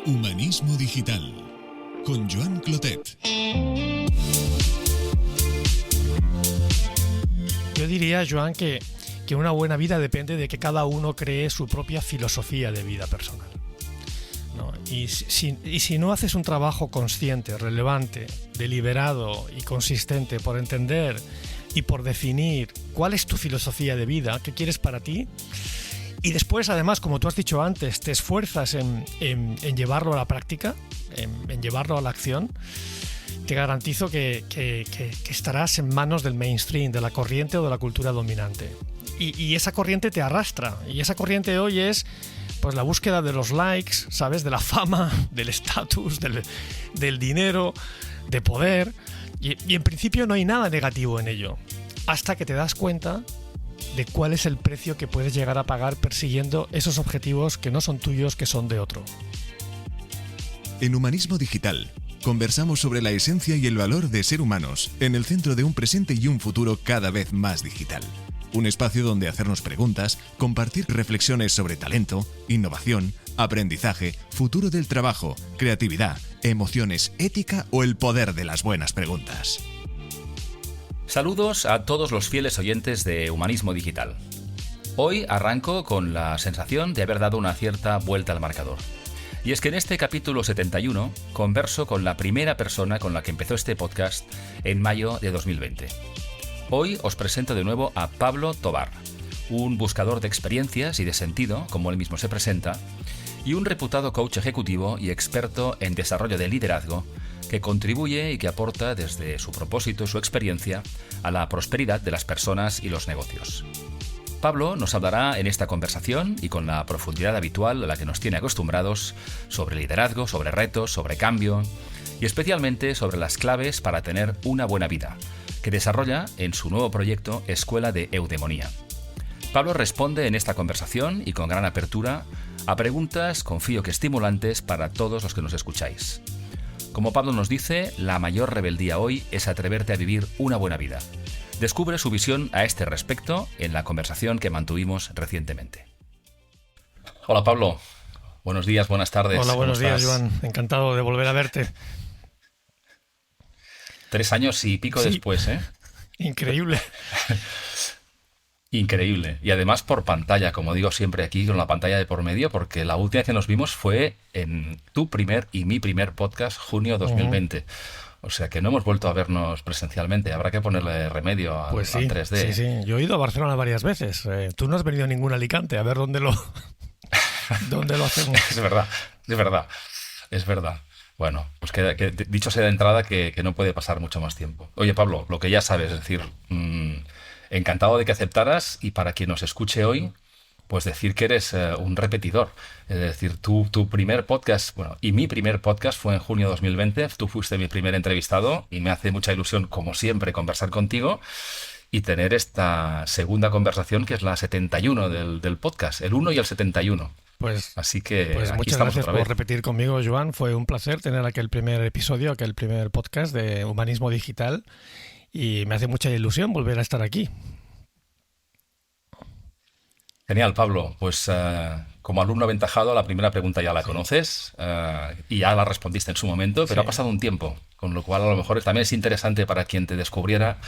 Humanismo Digital, con Joan Clotet. Yo diría, Joan, que una buena vida depende de que cada uno cree su propia filosofía de vida personal, ¿no? Y si no haces un trabajo consciente, relevante, deliberado y consistente por entender y por definir cuál es tu filosofía de vida, qué quieres para ti, y después, además, como tú has dicho antes, te esfuerzas en llevarlo a la práctica, en llevarlo a la acción, te garantizo que estarás en manos del mainstream, de la corriente o de la cultura dominante. Y esa corriente te arrastra. Y esa corriente hoy es pues la búsqueda de los likes, ¿sabes? De la fama, del estatus, del dinero, de poder. Y en principio no hay nada negativo en ello, hasta que te das cuenta de cuál es el precio que puedes llegar a pagar persiguiendo esos objetivos que no son tuyos, que son de otro. En Humanismo Digital conversamos sobre la esencia y el valor de ser humanos en el centro de un presente y un futuro cada vez más digital. Un espacio donde hacernos preguntas, compartir reflexiones sobre talento, innovación, aprendizaje, futuro del trabajo, creatividad, emociones, ética o el poder de las buenas preguntas. Saludos a todos los fieles oyentes de Humanismo Digital. Hoy arranco con la sensación de haber dado una cierta vuelta al marcador. Y es que en este capítulo 71 converso con la primera persona con la que empezó este podcast en mayo de 2020. Hoy os presento de nuevo a Pablo Tobar, un buscador de experiencias y de sentido, como él mismo se presenta, y un reputado coach ejecutivo y experto en desarrollo de liderazgo que contribuye y que aporta desde su propósito y su experiencia a la prosperidad de las personas y los negocios. Pablo nos hablará en esta conversación y con la profundidad habitual a la que nos tiene acostumbrados sobre liderazgo, sobre retos, sobre cambio y especialmente sobre las claves para tener una buena vida, que desarrolla en su nuevo proyecto Escuela de Eudemonía. Pablo responde en esta conversación y con gran apertura a preguntas, confío que estimulantes para todos los que nos escucháis. Como Pablo nos dice, la mayor rebeldía hoy es atreverte a vivir una buena vida. Descubre su visión a este respecto en la conversación que mantuvimos recientemente. Hola Pablo, buenos días, buenas tardes. Hola, buenos días, Joan. Encantado de volver a verte. 3 años y pico después, ¿eh? Increíble. Increíble. Y además por pantalla, como digo siempre aquí, con la pantalla de por medio, porque la última vez que nos vimos fue en tu primer y mi primer podcast, junio 2020. O sea que no hemos vuelto a vernos presencialmente. Habrá que ponerle remedio al 3D. Sí. Yo he ido a Barcelona varias veces. Tú no has venido a ningún Alicante. A ver dónde lo hacemos. Es verdad. Bueno, pues que dicho sea de entrada que no puede pasar mucho más tiempo. Oye, Pablo, lo que ya sabes, es decir, encantado de que aceptaras y para quien nos escuche hoy, pues decir que eres un repetidor. Es decir, tu primer podcast, y mi primer podcast fue en junio de 2020, tú fuiste mi primer entrevistado y me hace mucha ilusión, como siempre, conversar contigo y tener esta segunda conversación que es la 71 del podcast, el 1 y el 71. Así que aquí muchas estamos gracias otra vez. por repetir conmigo, Joan. Fue un placer tener aquel primer episodio, aquel primer podcast de Humanismo Digital y me hace mucha ilusión volver a estar aquí. Genial, Pablo. Pues como alumno aventajado, la primera pregunta ya la conoces y ya la respondiste en su momento, pero ha pasado un tiempo, con lo cual a lo mejor también es interesante para quien te descubriera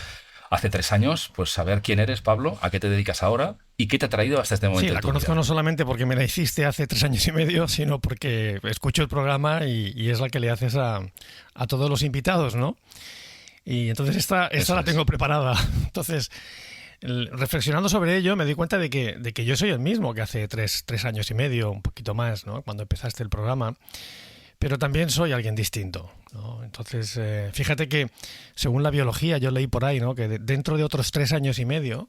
hace 3 años, pues saber quién eres, Pablo, a qué te dedicas ahora y qué te ha traído hasta este momento. Sí, la conozco vida. No solamente porque me la hiciste hace 3 años y medio, sino porque escucho el programa y es la que le haces a todos los invitados, ¿no? Y entonces esta la tengo preparada. Entonces, reflexionando sobre ello, me di cuenta de que yo soy el mismo que hace 3 años y medio, un poquito más, ¿no? Cuando empezaste el programa. Pero también soy alguien distinto, ¿no? Entonces, fíjate que según la biología, yo leí por ahí, ¿no? Que dentro de otros 3 años y medio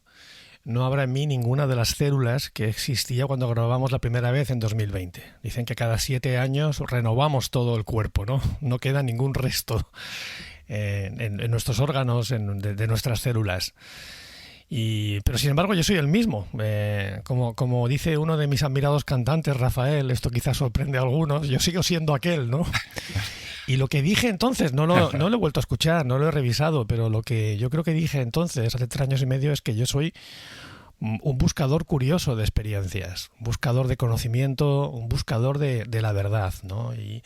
no habrá en mí ninguna de las células que existía cuando grabamos la primera vez en 2020. Dicen que cada 7 años renovamos todo el cuerpo, ¿no? No queda ningún resto en nuestros órganos, de nuestras células. Pero sin embargo yo soy el mismo, como dice uno de mis admirados cantantes, Rafael, esto quizás sorprende a algunos, yo sigo siendo aquel, ¿no? Y lo que dije entonces, no lo he vuelto a escuchar, no lo he revisado, pero lo que yo creo que dije entonces, hace 3 años y medio, es que yo soy un buscador curioso de experiencias, un buscador de conocimiento, un buscador de la verdad, ¿no? Y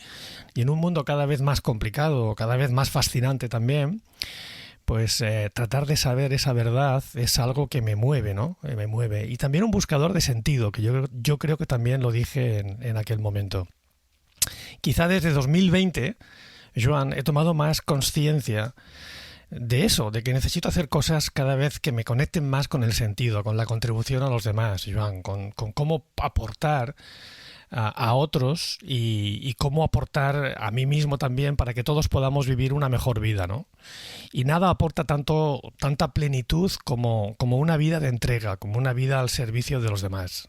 en un mundo cada vez más complicado, cada vez más fascinante también, pues tratar de saber esa verdad es algo que me mueve, ¿no? Me mueve. Y también un buscador de sentido, que yo creo que también lo dije en aquel momento. Quizá desde 2020, Joan, he tomado más conciencia de eso, de que necesito hacer cosas cada vez que me conecten más con el sentido, con la contribución a los demás, Joan, con cómo aportar a otros y cómo aportar a mí mismo también para que todos podamos vivir una mejor vida, ¿no? Y nada aporta tanta plenitud como una vida de entrega, como una vida al servicio de los demás.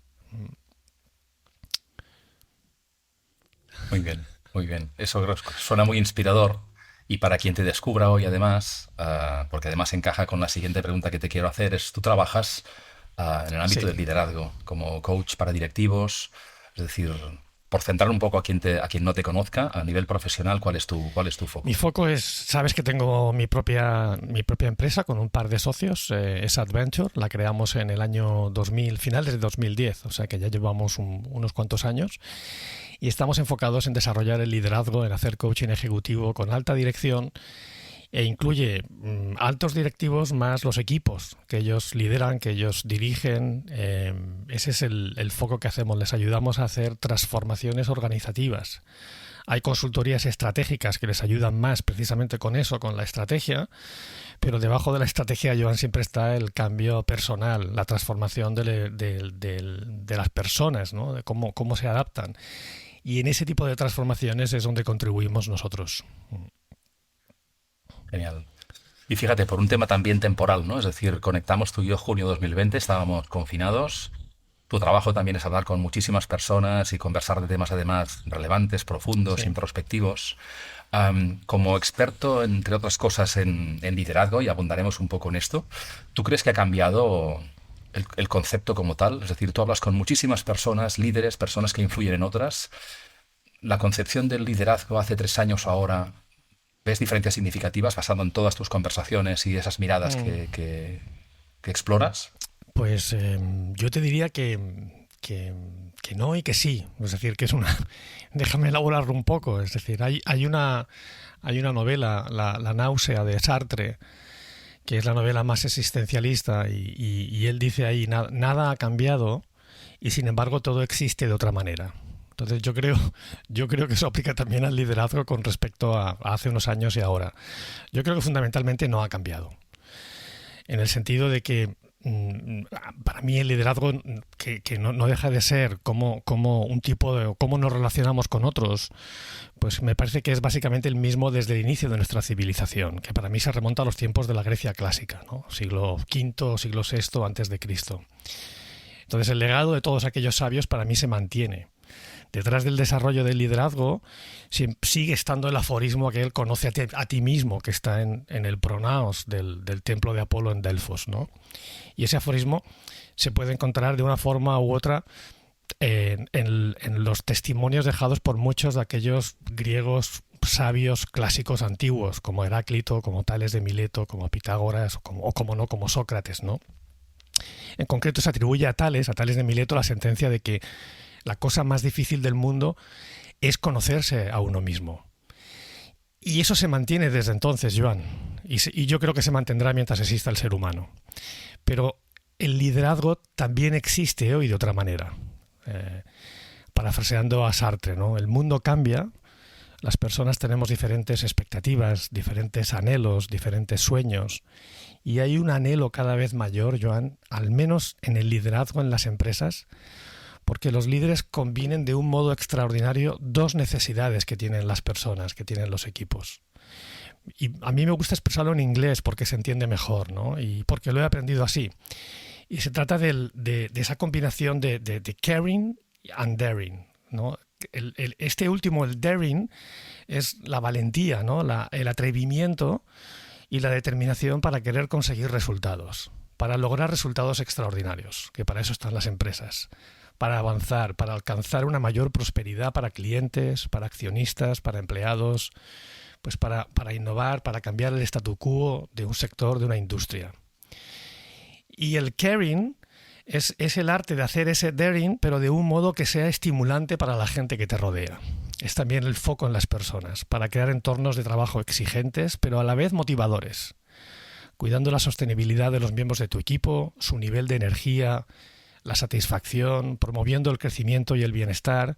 Muy bien, muy bien. Eso suena muy inspirador. Y para quien te descubra hoy, además, porque además encaja con la siguiente pregunta que te quiero hacer, es tú trabajas en el ámbito del liderazgo como coach para directivos. Es decir, por centrar un poco a quien no te conozca, a nivel profesional, ¿cuál es tu foco? Mi foco es, sabes que tengo mi propia empresa con un par de socios, es Adventure, la creamos en el año 2000, finales de 2010, o sea que ya llevamos unos cuantos años. Y estamos enfocados en desarrollar el liderazgo, en hacer coaching ejecutivo con alta dirección e incluye altos directivos más los equipos que ellos lideran, que ellos dirigen. Ese es el foco que hacemos. Les ayudamos a hacer transformaciones organizativas. Hay consultorías estratégicas que les ayudan más precisamente con eso, con la estrategia, pero debajo de la estrategia, Joan, siempre está el cambio personal, la transformación de las personas, ¿no? De cómo se adaptan. Y en ese tipo de transformaciones es donde contribuimos nosotros. Genial. Y fíjate, por un tema también temporal, ¿no? Es decir, conectamos tú y yo junio 2020, estábamos confinados. Tu trabajo también es hablar con muchísimas personas y conversar de temas además relevantes, profundos, Sí. introspectivos. Como experto, entre otras cosas, en liderazgo, y abundaremos un poco en esto, ¿tú crees que ha cambiado el concepto como tal? Es decir, tú hablas con muchísimas personas, líderes, personas que influyen en otras. La concepción del liderazgo hace 3 años ahora, ¿ves diferencias significativas basado en todas tus conversaciones y esas miradas que exploras? Pues yo te diría que no y que sí. Es decir, que es una... Déjame elaborarlo un poco. Es decir, hay una novela, La náusea de Sartre, que es la novela más existencialista y él dice ahí, nada ha cambiado y sin embargo todo existe de otra manera. Entonces yo creo que eso aplica también al liderazgo con respecto a hace unos años y ahora. Yo creo que fundamentalmente no ha cambiado. En el sentido de que para mí el liderazgo que no deja de ser como un tipo de cómo nos relacionamos con otros, pues me parece que es básicamente el mismo desde el inicio de nuestra civilización, que para mí se remonta a los tiempos de la Grecia clásica, ¿no? Siglo V, siglo VI antes de Cristo. Entonces el legado de todos aquellos sabios para mí se mantiene. Detrás del desarrollo del liderazgo sigue estando el aforismo aquel conoce a ti mismo, que está en el pronaos del templo de Apolo en Delfos, ¿no? Y ese aforismo se puede encontrar de una forma u otra en los testimonios dejados por muchos de aquellos griegos sabios clásicos antiguos, como Heráclito, como Tales de Mileto, como Pitágoras, o como no, como Sócrates, ¿no? En concreto se atribuye a Tales de Mileto, la sentencia de que la cosa más difícil del mundo es conocerse a uno mismo. Y eso se mantiene desde entonces, Joan. Y yo creo que se mantendrá mientras exista el ser humano. Pero el liderazgo también existe hoy de otra manera. Parafraseando a Sartre, ¿no? El mundo cambia, las personas tenemos diferentes expectativas, diferentes anhelos, diferentes sueños. Y hay un anhelo cada vez mayor, Joan, al menos en el liderazgo en las empresas, porque los líderes combinen de un modo extraordinario dos necesidades que tienen las personas, que tienen los equipos. Y a mí me gusta expresarlo en inglés porque se entiende mejor, ¿no? Y porque lo he aprendido así. Y se trata de esa combinación de caring and daring, ¿no? Este último, el daring, es la valentía, ¿no? El atrevimiento y la determinación para querer conseguir resultados, para lograr resultados extraordinarios, que para eso están las empresas. Para avanzar, para alcanzar una mayor prosperidad para clientes, para accionistas, para empleados, pues para innovar, para cambiar el statu quo de un sector, de una industria. Y el caring Es el arte de hacer ese daring, pero de un modo que sea estimulante para la gente que te rodea. Es también el foco en las personas, para crear entornos de trabajo exigentes, pero a la vez motivadores, cuidando la sostenibilidad de los miembros de tu equipo, su nivel de energía, la satisfacción, promoviendo el crecimiento y el bienestar.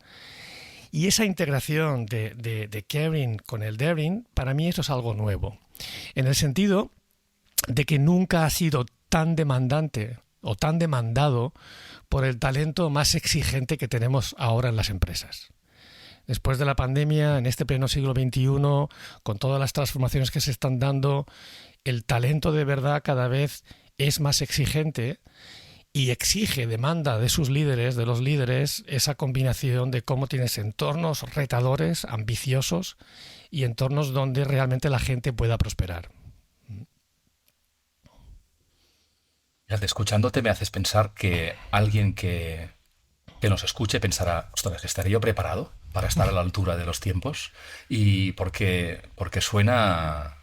Y esa integración de caring con el daring, para mí eso es algo nuevo, en el sentido de que nunca ha sido tan demandante o tan demandado por el talento más exigente que tenemos ahora en las empresas. Después de la pandemia, en este pleno siglo XXI, con todas las transformaciones que se están dando, el talento de verdad cada vez es más exigente y exige, demanda de sus líderes, de los líderes, esa combinación de cómo tienes entornos retadores, ambiciosos y entornos donde realmente la gente pueda prosperar. Escuchándote me haces pensar que alguien que nos escuche pensará, ostras, ¿estaré yo preparado para estar a la altura de los tiempos? Y porque suena,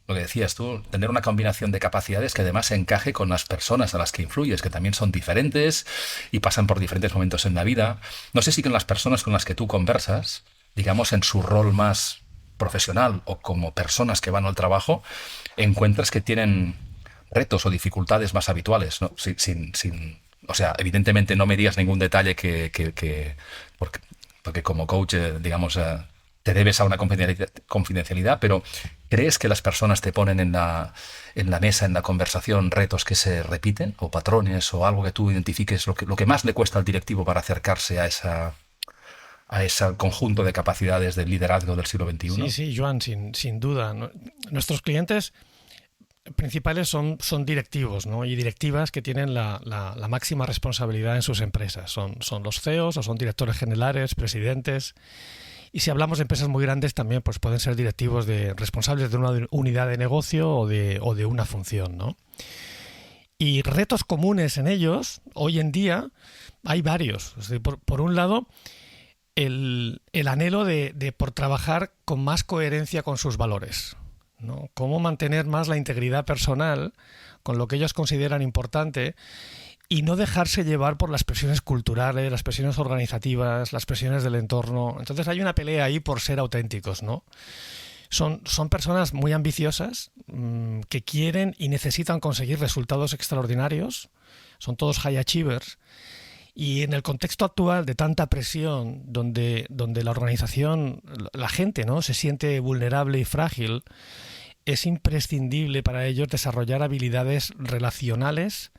lo que decías tú, tener una combinación de capacidades que además encaje con las personas a las que influyes, que también son diferentes y pasan por diferentes momentos en la vida. No sé si con las personas con las que tú conversas, digamos en su rol más profesional o como personas que van al trabajo, encuentras que tienen retos o dificultades más habituales, ¿no? O sea, evidentemente no me digas ningún detalle porque como coach, digamos, te debes a una confidencialidad, pero ¿crees que las personas te ponen en la mesa, en la conversación, retos que se repiten o patrones o algo que tú identifiques, lo que más le cuesta al directivo para acercarse a ese conjunto de capacidades del liderazgo del siglo XXI? Sí, Joan, sin duda. Nuestros clientes principales son directivos, ¿no? Y directivas que tienen la máxima responsabilidad en sus empresas. Son los CEOs o son directores generales, presidentes. Y si hablamos de empresas muy grandes también pues pueden ser directivos responsables de una unidad de negocio o de una función, ¿no? Y retos comunes en ellos, hoy en día, hay varios. O sea, por un lado, el anhelo por trabajar con más coherencia con sus valores, ¿no? Cómo mantener más la integridad personal con lo que ellos consideran importante y no dejarse llevar por las presiones culturales, las presiones organizativas, las presiones del entorno. Entonces hay una pelea ahí por ser auténticos, ¿no? Son personas muy ambiciosas que quieren y necesitan conseguir resultados extraordinarios. Son todos high achievers. Y en el contexto actual de tanta presión, donde la organización, la gente, ¿no?, se siente vulnerable y frágil, es imprescindible para ellos desarrollar habilidades relacionales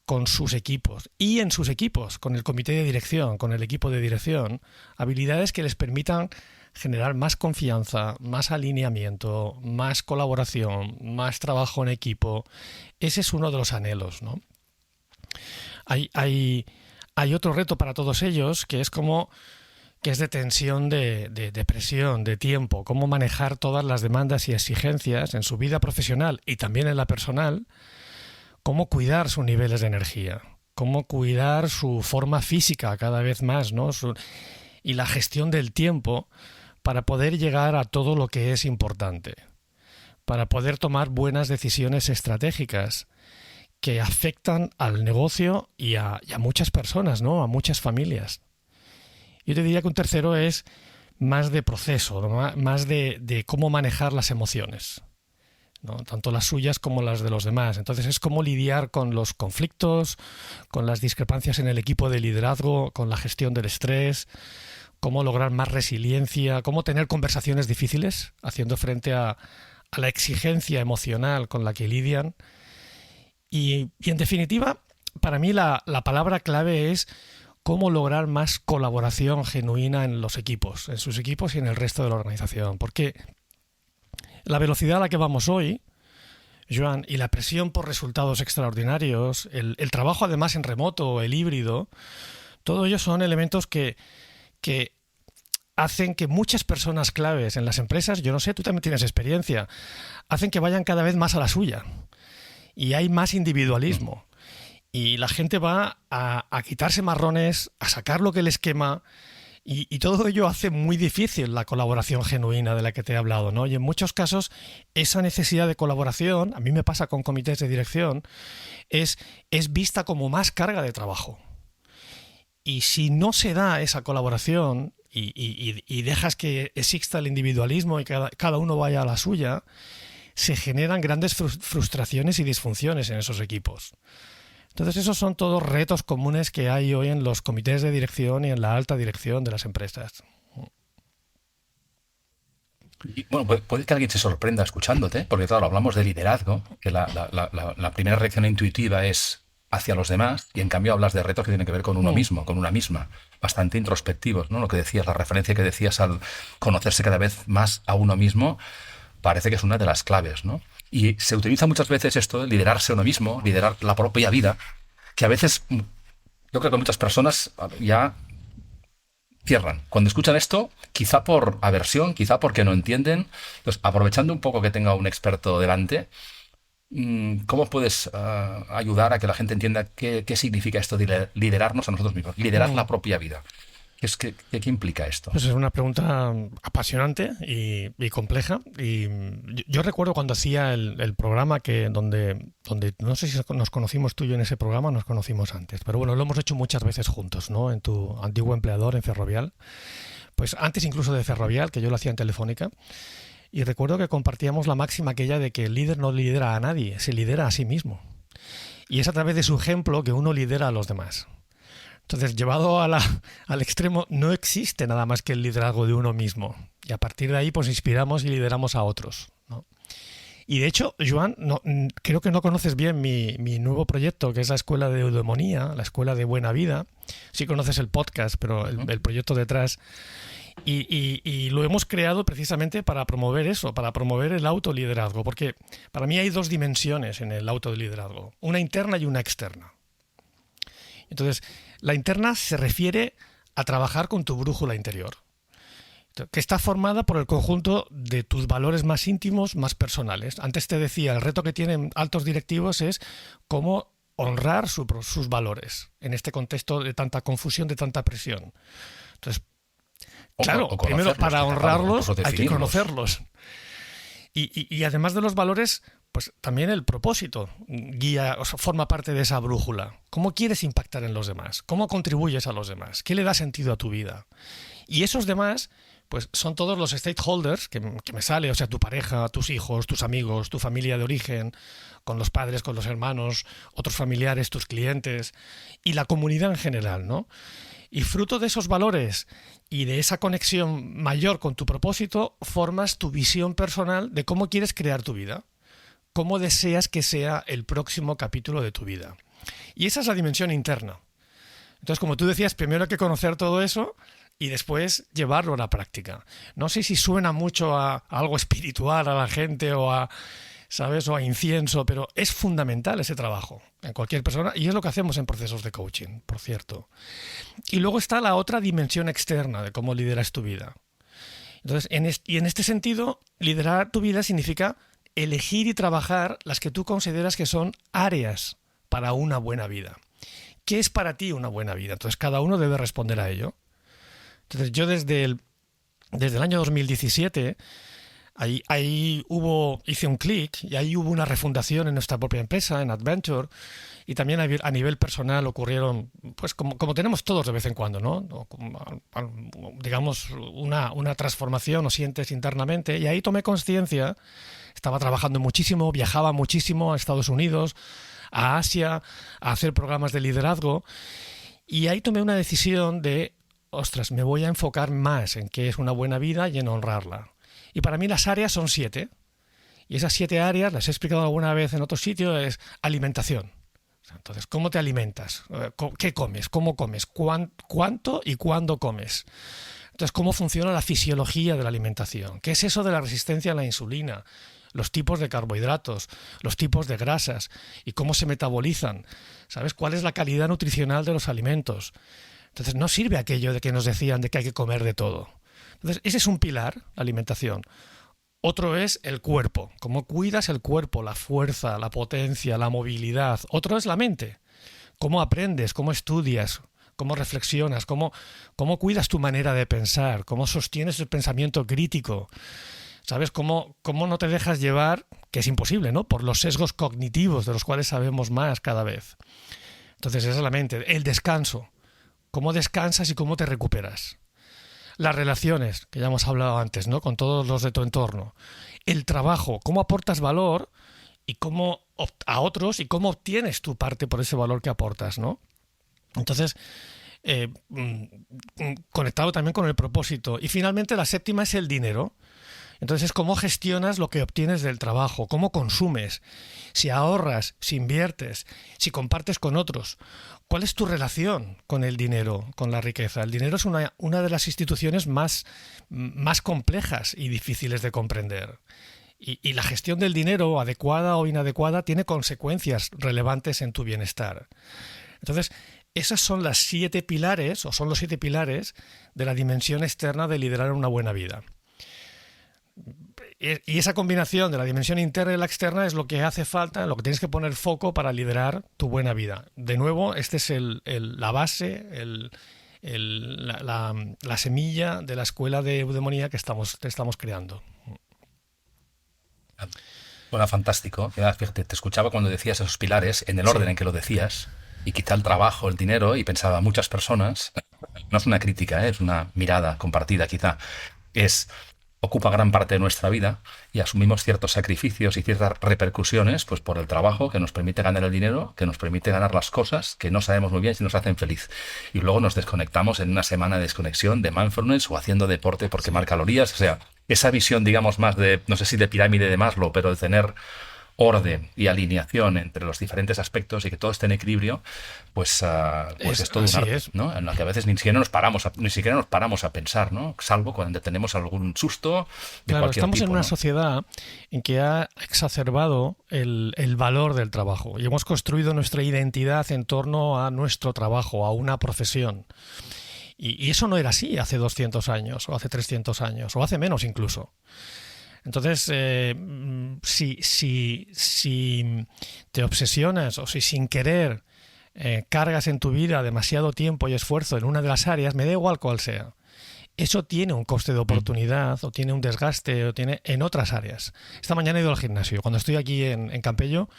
con sus equipos y en sus equipos, con el comité de dirección, con el equipo de dirección, habilidades que les permitan generar más confianza, más alineamiento, más colaboración, más trabajo en equipo. Ese es uno de los anhelos, ¿no? Hay otro reto para todos ellos que es de tensión, de presión, de tiempo, cómo manejar todas las demandas y exigencias en su vida profesional y también en la personal, cómo cuidar sus niveles de energía, cómo cuidar su forma física cada vez más, ¿no? Y la gestión del tiempo para poder llegar a todo lo que es importante, para poder tomar buenas decisiones estratégicas que afectan al negocio y a muchas personas, ¿no?, a muchas familias. Yo te diría que un tercero es más de proceso, ¿no?, más de cómo manejar las emociones, ¿no?, tanto las suyas como las de los demás. Entonces es cómo lidiar con los conflictos, con las discrepancias en el equipo de liderazgo, con la gestión del estrés, cómo lograr más resiliencia, cómo tener conversaciones difíciles haciendo frente a la exigencia emocional con la que lidian. Y en definitiva, para mí la palabra clave es cómo lograr más colaboración genuina en los equipos, en sus equipos y en el resto de la organización. Porque la velocidad a la que vamos hoy, Joan, y la presión por resultados extraordinarios, el trabajo además en remoto, el híbrido, todo ello son elementos que hacen que muchas personas claves en las empresas, yo no sé, tú también tienes experiencia, hacen que vayan cada vez más a la suya. Y hay más individualismo. Y la gente va a quitarse marrones, a sacar lo que les quema Y todo ello hace muy difícil la colaboración genuina de la que te he hablado, ¿no? Y en muchos casos esa necesidad de colaboración, a mí me pasa con comités de dirección, es vista como más carga de trabajo. Y si no se da esa colaboración y dejas que exista el individualismo y cada uno vaya a la suya, se generan grandes frustraciones y disfunciones en esos equipos. Entonces esos son todos retos comunes que hay hoy en los comités de dirección y en la alta dirección de las empresas. Y, bueno, puede que alguien se sorprenda escuchándote, porque claro, hablamos de liderazgo, que la primera reacción intuitiva es hacia los demás, y en cambio hablas de retos que tienen que ver con uno mismo, con una misma, bastante introspectivos, ¿no? Lo que decías, la referencia que decías al conocerse cada vez más a uno mismo, parece que es una de las claves, ¿no? Y se utiliza muchas veces esto de liderarse uno mismo, liderar la propia vida, que a veces yo creo que muchas personas ya cierran. Cuando escuchan esto, quizá por aversión, quizá porque no entienden. Entonces, aprovechando un poco que tenga un experto delante, ¿cómo puedes ayudar a que la gente entienda qué significa esto de liderarnos a nosotros mismos, liderar la propia vida? ¿Qué implica esto? Pues es una pregunta apasionante y compleja. Y yo recuerdo cuando hacía el programa donde no sé si nos conocimos tú y yo en ese programa, nos conocimos antes, pero bueno, lo hemos hecho muchas veces juntos, ¿no? En tu antiguo empleador, en Ferrovial. Pues antes incluso de Ferrovial, que yo lo hacía en Telefónica. Y recuerdo que compartíamos la máxima aquella de que el líder no lidera a nadie, se lidera a sí mismo. Y es a través de su ejemplo que uno lidera a los demás. Entonces, llevado al extremo, no existe nada más que el liderazgo de uno mismo. Y a partir de ahí, pues inspiramos y lideramos a otros, ¿no? Y de hecho, Joan, creo que no conoces bien mi nuevo proyecto, que es la Escuela de Eudemonía, la Escuela de Buena Vida. Sí conoces el podcast, pero el proyecto detrás. Y lo hemos creado precisamente para promover eso, para promover el autoliderazgo. Porque para mí hay dos dimensiones en el autoliderazgo, una interna y una externa. Entonces, la interna se refiere a trabajar con tu brújula interior, que está formada por el conjunto de tus valores más íntimos, más personales. Antes te decía, el reto que tienen altos directivos es cómo honrar sus valores en este contexto de tanta confusión, de tanta presión. Entonces, claro, primero para honrarlos hay que conocerlos. Y además de los valores, pues también el propósito guía, o sea, forma parte de esa brújula. ¿Cómo quieres impactar en los demás? ¿Cómo contribuyes a los demás? ¿Qué le da sentido a tu vida? Y esos demás, pues son todos los stakeholders que me sale, o sea, tu pareja, tus hijos, tus amigos, tu familia de origen, con los padres, con los hermanos, otros familiares, tus clientes y la comunidad en general, ¿no? Y fruto de esos valores y de esa conexión mayor con tu propósito, formas tu visión personal de cómo quieres crear tu vida, cómo deseas que sea el próximo capítulo de tu vida. Y esa es la dimensión interna. Entonces, como tú decías, primero hay que conocer todo eso y después llevarlo a la práctica. No sé si suena mucho a algo espiritual a la gente o a, ¿sabes?, o a incienso, pero es fundamental ese trabajo en cualquier persona y es lo que hacemos en procesos de coaching, por cierto. Y luego está la otra dimensión externa de cómo lideras tu vida. Entonces, en este sentido, liderar tu vida significa elegir y trabajar las que tú consideras que son áreas para una buena vida. ¿Qué es para ti una buena vida? Entonces, cada uno debe responder a ello. Entonces, yo desde el año 2017... Ahí hice un clic y ahí hubo una refundación en nuestra propia empresa, en Adventure, y también a nivel personal ocurrieron, pues como tenemos todos de vez en cuando, ¿no? Digamos, una transformación, o sientes internamente, y ahí tomé conciencia, estaba trabajando muchísimo, viajaba muchísimo a Estados Unidos, a Asia, a hacer programas de liderazgo, y ahí tomé una decisión de, ostras, me voy a enfocar más en qué es una buena vida y en honrarla. Y para mí las áreas son 7. Y esas 7 áreas, las he explicado alguna vez en otro sitio, es alimentación. Entonces, ¿cómo te alimentas? ¿Qué comes? ¿Cómo comes? ¿Cuánto y cuándo comes? Entonces, ¿cómo funciona la fisiología de la alimentación? ¿Qué es eso de la resistencia a la insulina? Los tipos de carbohidratos, los tipos de grasas y cómo se metabolizan. ¿Sabes cuál es la calidad nutricional de los alimentos? Entonces, no sirve aquello de que nos decían de que hay que comer de todo. Entonces, ese es un pilar, la alimentación. Otro es el cuerpo, cómo cuidas el cuerpo, la fuerza, la potencia, la movilidad. Otro es la mente, cómo aprendes, cómo estudias, cómo reflexionas, cómo cuidas tu manera de pensar, cómo sostienes el pensamiento crítico. ¿Sabes? ¿Cómo no te dejas llevar, que es imposible, ¿no?, por los sesgos cognitivos de los cuales sabemos más cada vez? Entonces esa es la mente. El descanso. ¿Cómo descansas y cómo te recuperas? Las relaciones, que ya hemos hablado antes, ¿no?, con todos los de tu entorno. El trabajo. ¿Cómo aportas valor y cómo a otros y cómo obtienes tu parte por ese valor que aportas, ¿no? Entonces, conectado también con el propósito. Y finalmente la séptima es el dinero. Entonces, ¿cómo gestionas lo que obtienes del trabajo? ¿Cómo consumes? Si ahorras, si inviertes, si compartes con otros. ¿Cuál es tu relación con el dinero, con la riqueza? El dinero es una de las instituciones más complejas y difíciles de comprender. Y la gestión del dinero, adecuada o inadecuada, tiene consecuencias relevantes en tu bienestar. Entonces, esas son las 7 pilares, o son los 7 pilares de la dimensión externa de liderar una buena vida. Y esa combinación de la dimensión interna y la externa es lo que hace falta, lo que tienes que poner foco para liderar tu buena vida. De nuevo, este es la base, la semilla de la escuela de eudemonía que estamos creando. Bueno, fantástico. Fíjate, te escuchaba cuando decías esos pilares, en el orden en que lo decías, y quizá el trabajo, el dinero, y pensaba, muchas personas, no es una crítica, es una mirada compartida quizá, ocupa gran parte de nuestra vida y asumimos ciertos sacrificios y ciertas repercusiones pues por el trabajo que nos permite ganar el dinero, que nos permite ganar las cosas que no sabemos muy bien si nos hacen feliz. Y luego nos desconectamos en una semana de desconexión, de mindfulness o haciendo deporte por quemar calorías. O sea, esa visión, digamos, más de, no sé si de pirámide de Maslow, pero de tener orden y alineación entre los diferentes aspectos y que todo esté en equilibrio, pues es todo un arte, ¿no? En la que a veces ni siquiera nos paramos a pensar, ¿no? Salvo cuando tenemos algún susto de claro, cualquier estamos tipo, en una ¿no? sociedad en que ha exacerbado el valor del trabajo y hemos construido nuestra identidad en torno a nuestro trabajo, a una profesión. Y eso no era así hace 200 años, o hace 300 años, o hace menos incluso. Entonces, si te obsesionas o si sin querer cargas en tu vida demasiado tiempo y esfuerzo en una de las áreas, me da igual cuál sea, eso tiene un coste de oportunidad o tiene un desgaste o tiene en otras áreas. Esta mañana he ido al gimnasio. Cuando estoy aquí en Campello,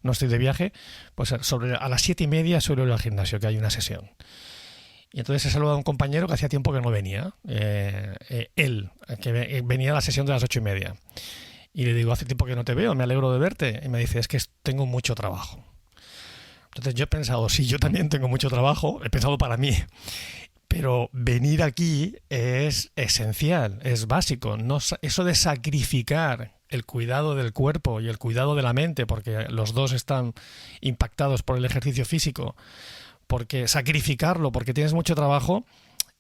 no estoy de viaje, pues a las 7:30 suelo ir al gimnasio, que hay una sesión. Y entonces he saludado a un compañero que hacía tiempo que no venía, él, que venía a la sesión de las 8:30. Y le digo, hace tiempo que no te veo, me alegro de verte. Y me dice, es que tengo mucho trabajo. Entonces yo he pensado, sí, yo también tengo mucho trabajo, he pensado para mí. Pero venir aquí es esencial, es básico. No, eso de sacrificar el cuidado del cuerpo y el cuidado de la mente, porque los dos están impactados por el ejercicio físico, porque sacrificarlo porque tienes mucho trabajo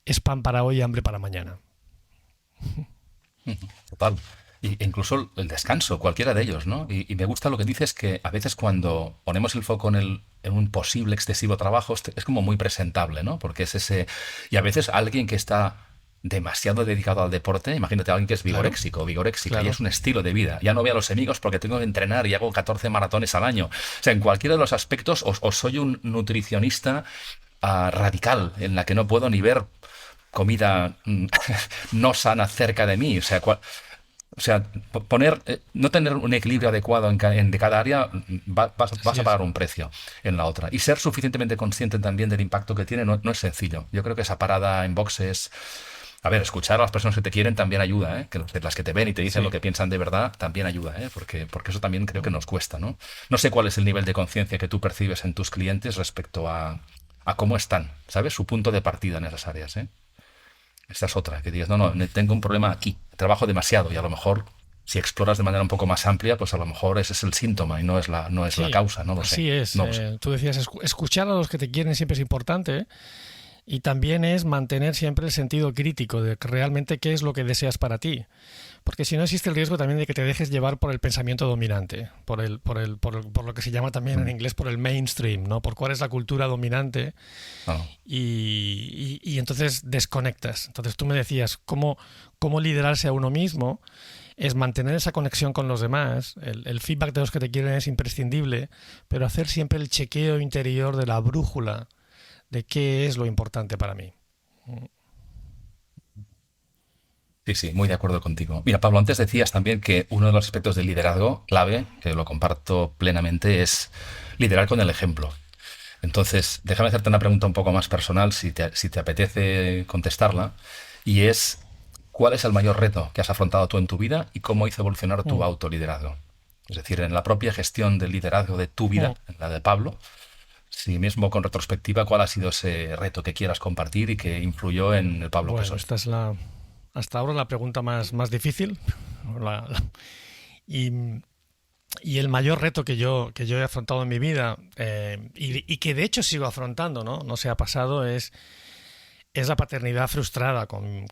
es pan para hoy y hambre para mañana. Total. Y incluso el descanso, cualquiera de ellos, ¿no? Y me gusta lo que dices, que a veces cuando ponemos el foco en un posible excesivo trabajo es como muy presentable, ¿no? Porque es ese... Y a veces alguien que está demasiado dedicado al deporte, imagínate a alguien que es vigoréxico o vigoréxica, y es un estilo de vida. Ya no veo a los amigos porque tengo que entrenar y hago 14 maratones al año. O sea, en cualquiera de los aspectos o soy un nutricionista radical, en la que no puedo ni ver comida no sana cerca de mí. O sea, no tener un equilibrio adecuado de cada área, vas a pagar un precio en la otra. Y ser suficientemente consciente también del impacto que tiene no es sencillo. Yo creo que esa parada en boxes... A ver, escuchar a las personas que te quieren también ayuda, ¿eh? Que las que te ven y te dicen lo que piensan de verdad también ayuda, ¿eh? Porque eso también creo que nos cuesta, ¿no? No sé cuál es el nivel de conciencia que tú percibes en tus clientes respecto a cómo están, ¿sabes? Su punto de partida en esas áreas, ¿eh? Esta es otra, que digas, no, tengo un problema aquí, trabajo demasiado y a lo mejor si exploras de manera un poco más amplia, pues a lo mejor ese es el síntoma y no es la causa, no lo sé. Así es. No lo sé. Tú decías, escuchar a los que te quieren siempre es importante, ¿eh? Y también es mantener siempre el sentido crítico de realmente qué es lo que deseas para ti. Porque si no existe el riesgo también de que te dejes llevar por el pensamiento dominante, por lo que se llama también en inglés por el mainstream, ¿no? Por cuál es la cultura dominante. Y entonces desconectas. Entonces tú me decías, ¿cómo liderarse a uno mismo? Es mantener esa conexión con los demás. El feedback de los que te quieren es imprescindible, pero hacer siempre el chequeo interior de la brújula de qué es lo importante para mí. Sí, sí, muy de acuerdo contigo. Mira, Pablo, antes decías también que uno de los aspectos del liderazgo clave, que lo comparto plenamente, es liderar con el ejemplo. Entonces, déjame hacerte una pregunta un poco más personal, si te apetece contestarla, y es, ¿cuál es el mayor reto que has afrontado tú en tu vida y cómo hizo evolucionar tu autoliderazgo? Es decir, en la propia gestión del liderazgo de tu vida, en la de Pablo, sí mismo con retrospectiva, ¿cuál ha sido ese reto que quieras compartir y que influyó en el Pablo que Bueno, soy? esta es hasta ahora la pregunta más difícil. Y, y el mayor reto que yo he afrontado en mi vida, y que de hecho sigo afrontando, ¿no? No se ha pasado, es la paternidad frustrada con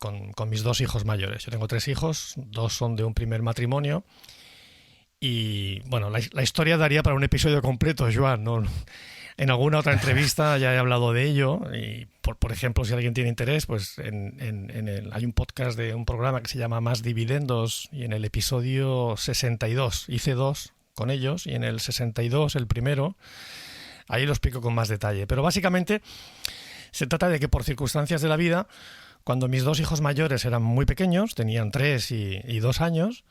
mis 2 hijos mayores. Yo tengo 3 hijos, 2 son de un primer matrimonio. Y bueno, la historia daría para un episodio completo, Joan, ¿no? En alguna otra entrevista ya he hablado de ello. Y por ejemplo, si alguien tiene interés, pues hay un podcast de un programa que se llama Más Dividendos, y en el episodio 62 hice 2 con ellos, y en el 62, el primero, ahí lo explico con más detalle. Pero básicamente se trata de que por circunstancias de la vida, cuando mis 2 hijos mayores eran muy pequeños, tenían 3 y 2 años,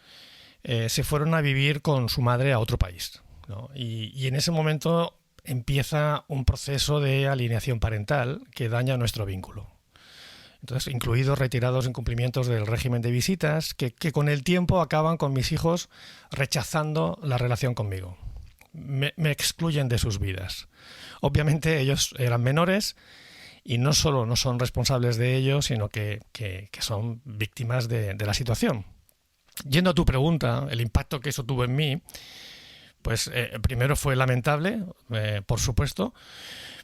se fueron a vivir con su madre a otro país, ¿no? Y en ese momento empieza un proceso de alienación parental que daña nuestro vínculo. Entonces, incluidos retirados incumplimientos del régimen de visitas, que con el tiempo acaban con mis hijos rechazando la relación conmigo. Me excluyen de sus vidas. Obviamente ellos eran menores y no solo no son responsables de ello, sino que son víctimas de la situación. Yendo a tu pregunta, el impacto que eso tuvo en mí, pues primero fue lamentable, por supuesto,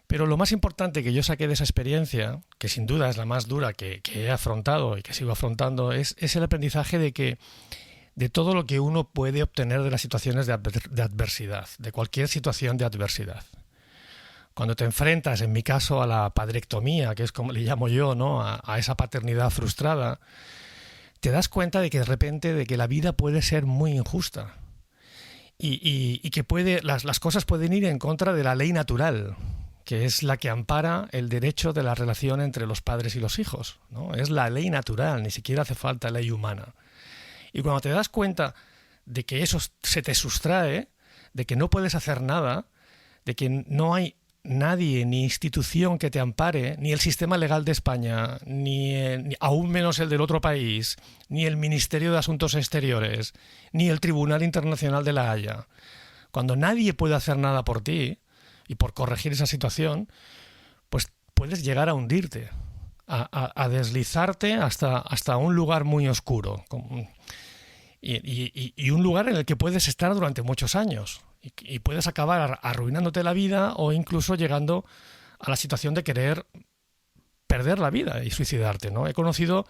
pero lo más importante que yo saqué de esa experiencia, que sin duda es la más dura que he afrontado y que sigo afrontando, es el aprendizaje de todo lo que uno puede obtener de las situaciones de adversidad, de cualquier situación de adversidad. Cuando te enfrentas, en mi caso, a la padrectomía, que es como le llamo yo, ¿no? a esa paternidad frustrada, te das cuenta de que de repente de que la vida puede ser muy injusta y que las cosas pueden ir en contra de la ley natural, que es la que ampara el derecho de la relación entre los padres y los hijos, ¿no? Es la ley natural, ni siquiera hace falta ley humana. Y cuando te das cuenta de que eso se te sustrae, de que no puedes hacer nada, de que no hay nadie ni institución que te ampare, ni el sistema legal de España, ni aún menos el del otro país, ni el Ministerio de Asuntos Exteriores, ni el Tribunal Internacional de La Haya. Cuando nadie puede hacer nada por ti y por corregir esa situación, pues puedes llegar a hundirte, a deslizarte hasta un lugar muy oscuro y un lugar en el que puedes estar durante muchos años. Y puedes acabar arruinándote la vida o incluso llegando a la situación de querer perder la vida y suicidarte, ¿no? He conocido,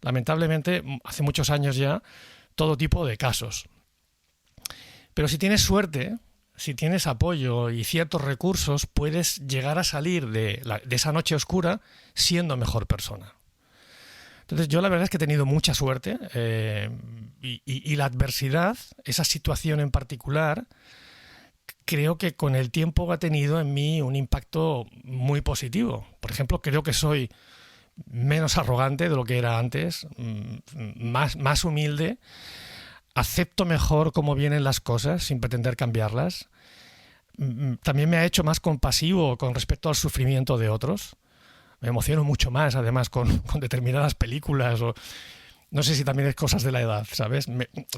lamentablemente, hace muchos años ya, todo tipo de casos. Pero si tienes suerte, si tienes apoyo y ciertos recursos, puedes llegar a salir de esa noche oscura siendo mejor persona. Entonces yo la verdad es que he tenido mucha suerte y la adversidad, esa situación en particular, creo que con el tiempo ha tenido en mí un impacto muy positivo. Por ejemplo, creo que soy menos arrogante de lo que era antes, más humilde, acepto mejor cómo vienen las cosas sin pretender cambiarlas. También me ha hecho más compasivo con respecto al sufrimiento de otros. Me emociono mucho más, además, con determinadas películas. No sé si también es cosas de la edad, ¿sabes?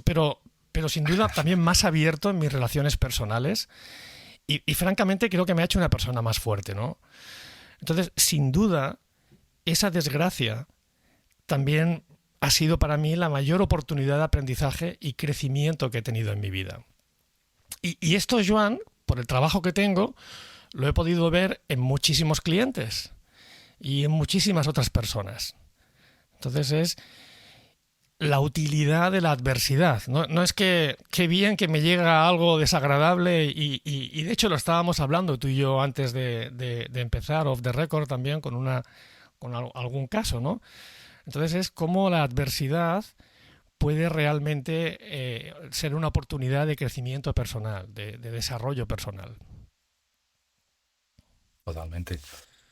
Pero sin duda también más abierto en mis relaciones personales y francamente creo que me ha hecho una persona más fuerte, ¿no? Entonces, sin duda, esa desgracia también ha sido para mí la mayor oportunidad de aprendizaje y crecimiento que he tenido en mi vida. Y esto, Joan, por el trabajo que tengo, lo he podido ver en muchísimos clientes y en muchísimas otras personas. Entonces es la utilidad de la adversidad. No es que qué bien que me llega algo desagradable y de hecho lo estábamos hablando tú y yo antes de empezar off the record también con algún caso, ¿no? Entonces es cómo la adversidad puede realmente ser una oportunidad de crecimiento personal, de desarrollo personal. Totalmente.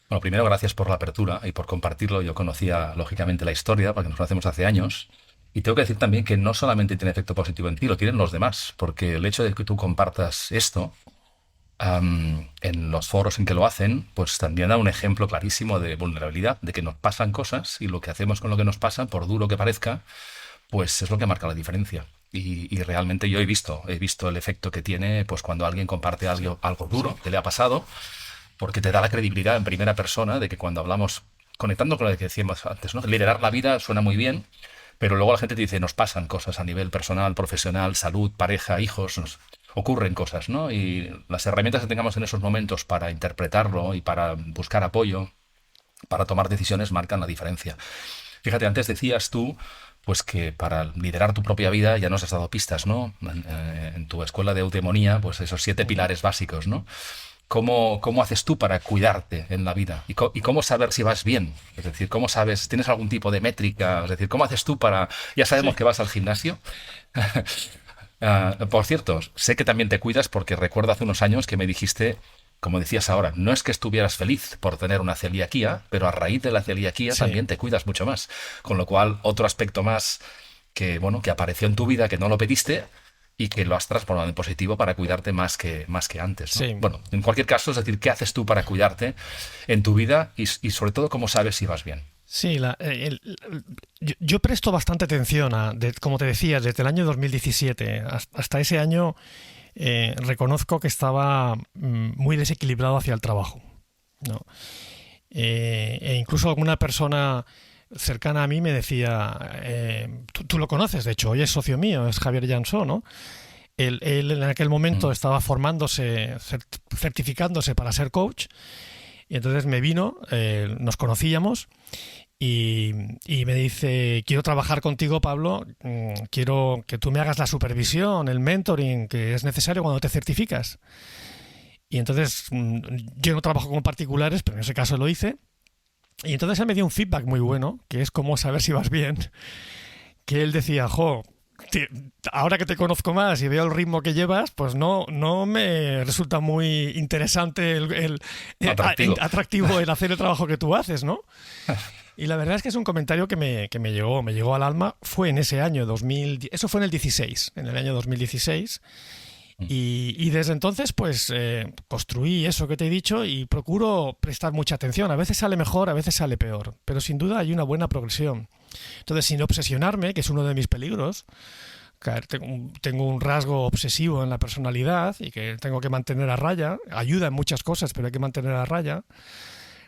Bueno, primero, gracias por la apertura y por compartirlo. Yo conocía, lógicamente, la historia, porque nos conocemos hace años. Y tengo que decir también que no solamente tiene efecto positivo en ti, lo tienen los demás, porque el hecho de que tú compartas esto en los foros en que lo hacen, pues también da un ejemplo clarísimo de vulnerabilidad, de que nos pasan cosas y lo que hacemos con lo que nos pasa, por duro que parezca, pues es lo que marca la diferencia. Y realmente yo he visto el efecto que tiene pues cuando alguien comparte algo duro que le ha pasado, porque te da la credibilidad en primera persona de que cuando hablamos, conectando con lo que decíamos antes, ¿no? Liderar la vida suena muy bien, pero luego la gente te dice, nos pasan cosas a nivel personal, profesional, salud, pareja, hijos, nos ocurren cosas, ¿no? Y las herramientas que tengamos en esos momentos para interpretarlo y para buscar apoyo, para tomar decisiones, marcan la diferencia. Fíjate, antes decías tú pues que para liderar tu propia vida ya nos has dado pistas, ¿no? En tu escuela de eudemonía, pues esos 7 pilares básicos, ¿no? ¿Cómo haces tú para cuidarte en la vida? ¿Y cómo saber si vas bien? Es decir, ¿cómo sabes? ¿Tienes algún tipo de métrica? Es decir, ¿cómo haces tú para...? Ya sabemos que vas al gimnasio. Por cierto, sé que también te cuidas porque recuerdo hace unos años que me dijiste, como decías ahora, no es que estuvieras feliz por tener una celiaquía, pero a raíz de la celiaquía también te cuidas mucho más. Con lo cual, otro aspecto más que, bueno, que apareció en tu vida, que no lo pediste y que lo has transformado en positivo para cuidarte más que antes, ¿no? Sí. Bueno, en cualquier caso, es decir, ¿qué haces tú para cuidarte en tu vida y sobre todo cómo sabes si vas bien? Sí, yo presto bastante atención como te decía, desde el año 2017 hasta ese año reconozco que estaba muy desequilibrado hacia el trabajo, ¿no? E incluso alguna persona cercana a mí me decía, tú lo conoces, de hecho, hoy es socio mío, es Javier Jansó, ¿no? Él en aquel momento estaba formándose, certificándose para ser coach, y entonces me vino, nos conocíamos, y me dice, quiero trabajar contigo, Pablo, quiero que tú me hagas la supervisión, el mentoring que es necesario cuando te certificas. Y entonces yo no trabajo con particulares, pero en ese caso lo hice. Y entonces él me dio un feedback muy bueno, que es cómo saber si vas bien. Que él decía, ahora que te conozco más y veo el ritmo que llevas, pues no me resulta muy interesante atractivo el hacer el trabajo que tú haces, ¿no? Y la verdad es que es un comentario que me llegó al alma. Fue en ese año, eso fue en el año 2016. Y desde entonces, pues, construí eso que te he dicho y procuro prestar mucha atención. A veces sale mejor, a veces sale peor, pero sin duda hay una buena progresión. Entonces, sin obsesionarme, que es uno de mis peligros, tengo un rasgo obsesivo en la personalidad y que tengo que mantener a raya. Ayuda en muchas cosas, pero hay que mantener a raya.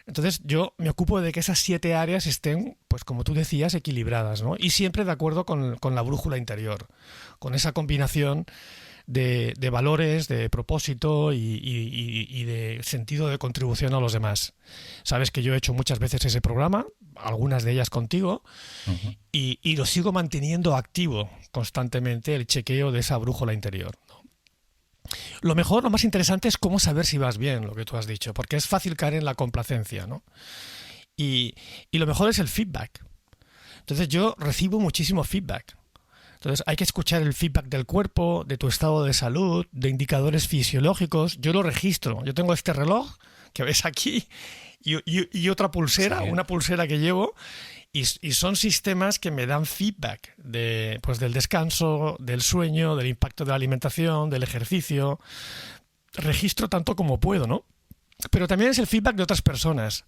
Entonces yo me ocupo de que esas 7 áreas estén, pues como tú decías, equilibradas, ¿no? Y siempre de acuerdo con la brújula interior, con esa combinación de valores, de propósito y de sentido de contribución a los demás. Sabes que yo he hecho muchas veces ese programa, algunas de ellas contigo, y lo sigo manteniendo activo constantemente, el chequeo de esa brújula interior, ¿no? Lo más interesante es cómo saber si vas bien, lo que tú has dicho, porque es fácil caer en la complacencia, ¿no? Y lo mejor es el feedback. Entonces yo recibo muchísimo feedback. Entonces hay que escuchar el feedback del cuerpo, de tu estado de salud, de indicadores fisiológicos. Yo lo registro. Yo tengo este reloj que ves aquí y otra pulsera, una pulsera que llevo. Y son sistemas que me dan feedback pues del descanso, del sueño, del impacto de la alimentación, del ejercicio. Registro tanto como puedo, ¿no? Pero también es el feedback de otras personas.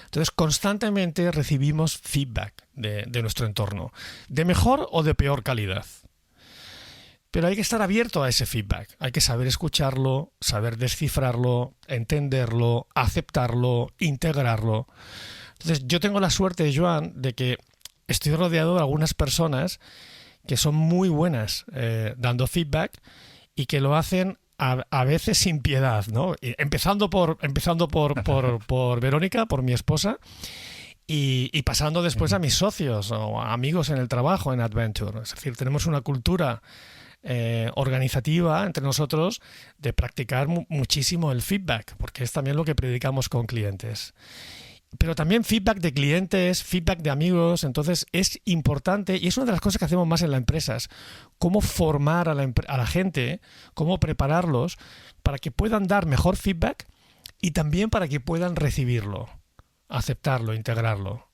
Entonces, constantemente recibimos feedback de nuestro entorno, de mejor o de peor calidad. Pero hay que estar abierto a ese feedback. Hay que saber escucharlo, saber descifrarlo, entenderlo, aceptarlo, integrarlo. Entonces, yo tengo la suerte, Joan, de que estoy rodeado de algunas personas que son muy buenas dando feedback y que lo hacen a veces sin piedad, ¿no? Empezando por Verónica, por mi esposa, y pasando después a mis socios o a amigos en el trabajo, en Adventure. Es decir, tenemos una cultura organizativa entre nosotros de practicar muchísimo el feedback, porque es también lo que predicamos con clientes. Pero también feedback de clientes, feedback de amigos. Entonces es importante y es una de las cosas que hacemos más en las empresas. Cómo formar a la gente, cómo prepararlos para que puedan dar mejor feedback y también para que puedan recibirlo. aceptarlo, integrarlo.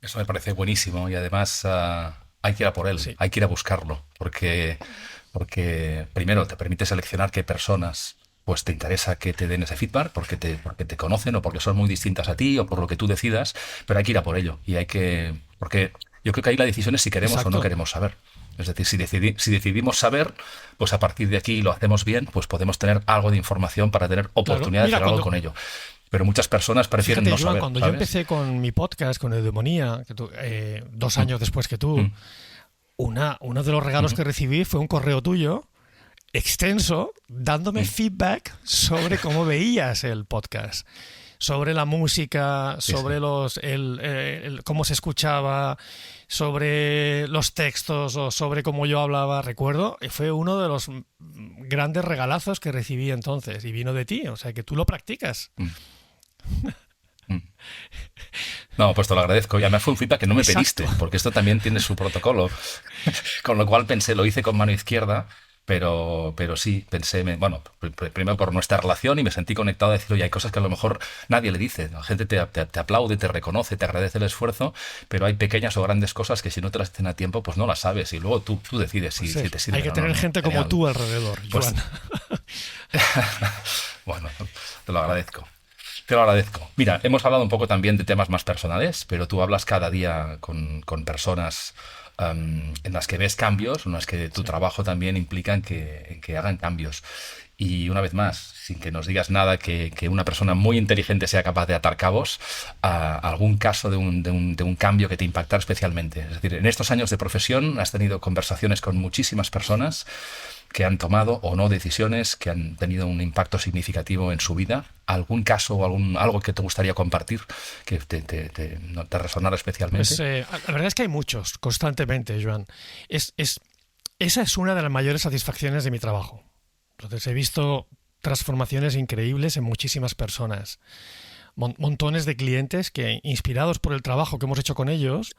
Eso me parece buenísimo y además hay que ir a por él, Sí. hay que ir a buscarlo, porque primero te permite seleccionar qué personas pues te interesa que te den ese feedback porque te conocen o porque son muy distintas a ti o por lo que tú decidas, pero hay que ir a por ello porque yo creo que ahí la decisión es si queremos o no Exacto. queremos saber. Es decir, si decidimos saber, pues a partir de aquí lo hacemos bien, pues podemos tener algo de información para tener Claro. oportunidad de Mira, hacer algo con ello. Pero muchas personas prefieren fíjate, no Joan, saber, cuando yo ¿sabes? empecé con mi podcast, con Eudemonía, 2 años después que tú, Mm, uno de los regalos ujú. que recibí fue un correo tuyo extenso dándome Mm, feedback sobre cómo veías el podcast, sobre la música, sí, sí. sobre cómo se escuchaba, sobre los textos o sobre cómo yo hablaba. Recuerdo, y fue uno de los grandes regalazos que recibí entonces y vino de ti, o sea que tú lo practicas. Mm, mm. No, pues te lo agradezco. Y además fue un feedback que no me Exacto. pediste, porque esto también tiene su protocolo. Con lo cual pensé, lo hice con mano izquierda, pero sí, pensé, bueno, primero por nuestra relación y me sentí conectado a decir, oye, hay cosas que a lo mejor nadie le dice. La gente te aplaude, te reconoce, te agradece el esfuerzo, pero hay pequeñas o grandes cosas que si no te las dicen a tiempo, pues no las sabes. Y luego tú decides Pues si te hay sirven que o no, tener ¿no? gente como Genial. tú alrededor, Pues Joan. bueno, te lo agradezco. Te lo agradezco. Mira, hemos hablado un poco también de temas más personales, pero tú hablas cada día con personas en las que ves cambios, en las que tu Sí. trabajo también implica en que hagan cambios. Y una vez más, sin que nos digas nada que una persona muy inteligente sea capaz de atar cabos, algún caso de un cambio que te impactara especialmente. Es decir, en estos años de profesión has tenido conversaciones con muchísimas personas que han tomado o no decisiones que han tenido un impacto significativo en su vida. ¿Algún caso o algo que te gustaría compartir que no te resonara Pues especialmente? la verdad es que hay muchos, constantemente, Joan. Esa es una de las mayores satisfacciones de mi trabajo. Entonces he visto transformaciones increíbles en muchísimas personas. Montones de clientes que, inspirados por el trabajo que hemos hecho con ellos,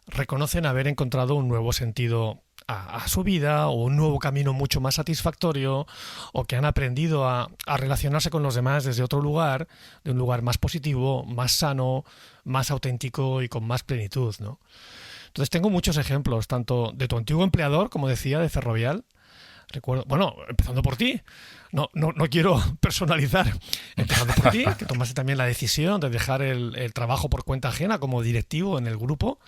reconocen haber encontrado un nuevo sentido a su vida o un nuevo camino mucho más satisfactorio o que han aprendido a relacionarse con los demás desde otro lugar, de un lugar más positivo, más sano, más auténtico y con más plenitud, ¿no? Entonces tengo muchos ejemplos, tanto de tu antiguo empleador, como decía, de Ferrovial. Recuerdo, bueno, empezando por ti, no quiero personalizar, empezando por ti, que tomaste también la decisión de dejar el trabajo por cuenta ajena como directivo en el grupo,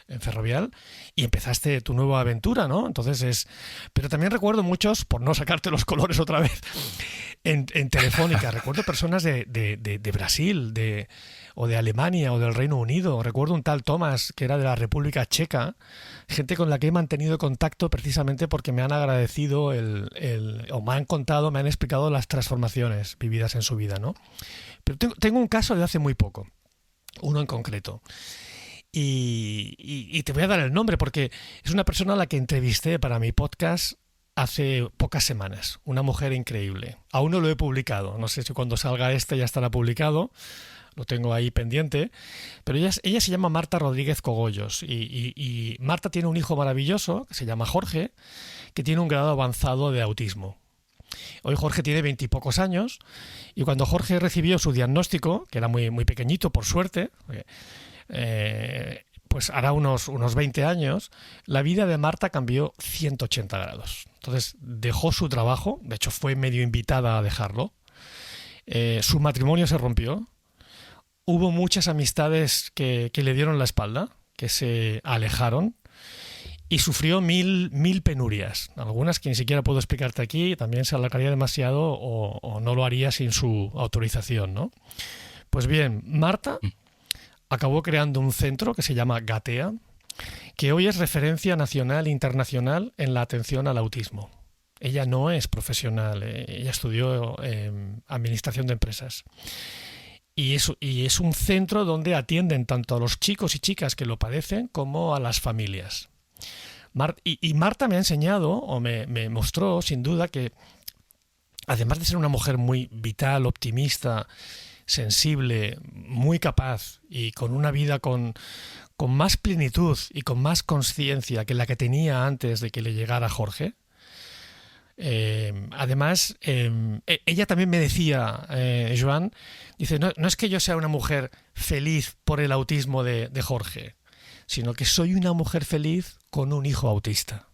en Ferrovial, y empezaste tu nueva aventura, ¿no? Pero también recuerdo muchos, por no sacarte los colores otra vez, en Telefónica. Recuerdo personas de Brasil, o de Alemania o del Reino Unido. Recuerdo un tal Thomas que era de la República Checa, gente con la que he mantenido contacto precisamente porque me han agradecido o me han contado, me han explicado las transformaciones vividas en su vida, ¿no? Pero tengo un caso de hace muy poco, uno en concreto. Y te voy a dar el nombre porque es una persona a la que entrevisté para mi podcast hace pocas semanas. Una mujer increíble. Aún no lo he publicado. No sé si cuando salga este ya estará publicado. Lo tengo ahí pendiente. Pero ella se llama Marta Rodríguez Cogollos. Y Marta tiene un hijo maravilloso que se llama Jorge, que tiene un grado avanzado de autismo. Hoy Jorge tiene 20 y pocos años. Y cuando Jorge recibió su diagnóstico, que era muy, muy pequeñito, por suerte, pues hará unos 20 años, la vida de Marta cambió 180 grados. Entonces dejó su trabajo, de hecho fue medio invitada a dejarlo, su matrimonio se rompió, hubo muchas amistades que le dieron la espalda, que se alejaron, y sufrió mil penurias, algunas que ni siquiera puedo explicarte aquí, también se alargaría demasiado o no lo haría sin su autorización, ¿no? Pues bien, Marta acabó creando un centro que se llama Gatea, que hoy es referencia nacional e internacional en la atención al autismo. Ella no es profesional, ella estudió administración de empresas. Y es un centro donde atienden tanto a los chicos y chicas que lo padecen como a las familias. Y Marta me ha enseñado, o me mostró sin duda, que además de ser una mujer muy vital, optimista, sensible, muy capaz y con una vida con más plenitud y con más conciencia que la que tenía antes de que le llegara Jorge, Además, ella también me decía, Joan, dice, no es que yo sea una mujer feliz por el autismo de Jorge, sino que soy una mujer feliz con un hijo autista.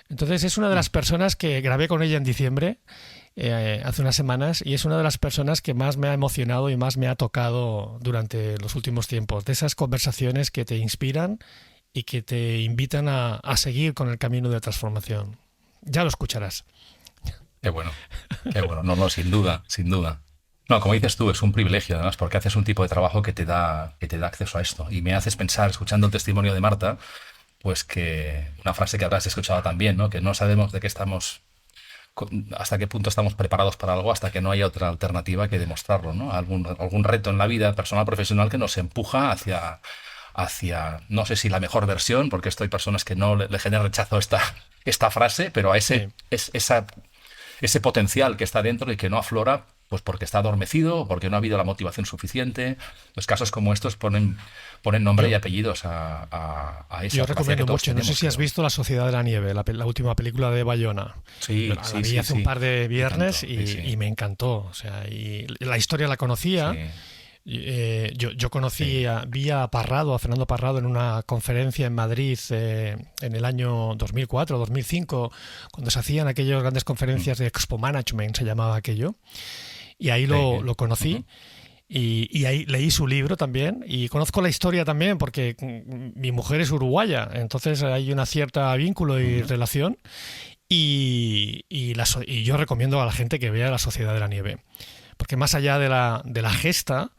Entonces es una de las personas que grabé con ella en diciembre, hace unas semanas, y es una de las personas que más me ha emocionado y más me ha tocado durante los últimos tiempos, de esas conversaciones que te inspiran y que te invitan a seguir con el camino de transformación. Ya lo escucharás. Qué bueno, qué bueno. No, sin duda, sin duda. No, como dices tú, es un privilegio además porque haces un tipo de trabajo que te da acceso a esto. Y me haces pensar, escuchando el testimonio de Marta, pues que una frase que habrás escuchado también, ¿no? Que no sabemos de qué estamos, hasta qué punto estamos preparados para algo hasta que no haya otra alternativa que demostrarlo, ¿no? Algún reto en la vida personal, profesional que nos empuja hacia, no sé si la mejor versión, porque esto hay personas que no le genera rechazo esta frase, pero a ese potencial que está dentro y que no aflora, pues porque está adormecido o porque no ha habido la motivación suficiente. Los casos como estos ponen nombre y apellidos a esa. Yo recomiendo mucho. No sé si has visto La Sociedad de la Nieve, la última película de Bayona. Sí, la vi hace un par de viernes y me encantó. O sea, y la historia la conocía. Sí. Yo conocí, vi a Parrado, a Fernando Parrado, en una conferencia en Madrid en el año 2004, 2005, cuando se hacían aquellas grandes conferencias de Expo Management, se llamaba aquello, y ahí lo conocí. Y ahí leí su libro también, y conozco la historia también porque mi mujer es uruguaya, entonces hay una cierta vínculo y relación, y yo recomiendo a la gente que vea La Sociedad de la Nieve. Porque más allá de la gesta,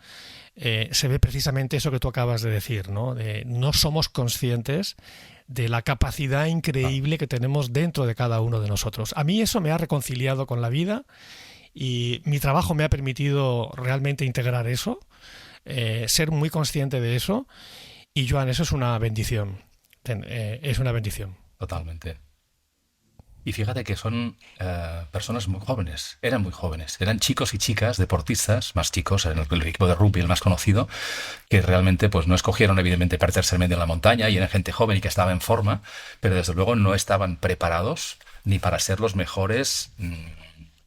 se ve precisamente eso que tú acabas de decir, ¿no? No somos conscientes de la capacidad increíble que tenemos dentro de cada uno de nosotros. A mí eso me ha reconciliado con la vida y mi trabajo me ha permitido realmente integrar eso, ser muy consciente de eso. Y, Joan, eso es una bendición. Es una bendición. Totalmente. Y fíjate que son personas muy jóvenes, eran chicos y chicas, deportistas, más chicos, en el equipo de rugby el más conocido, que realmente pues no escogieron evidentemente perderse en medio de la montaña y eran gente joven y que estaba en forma, pero desde luego no estaban preparados ni para ser los mejores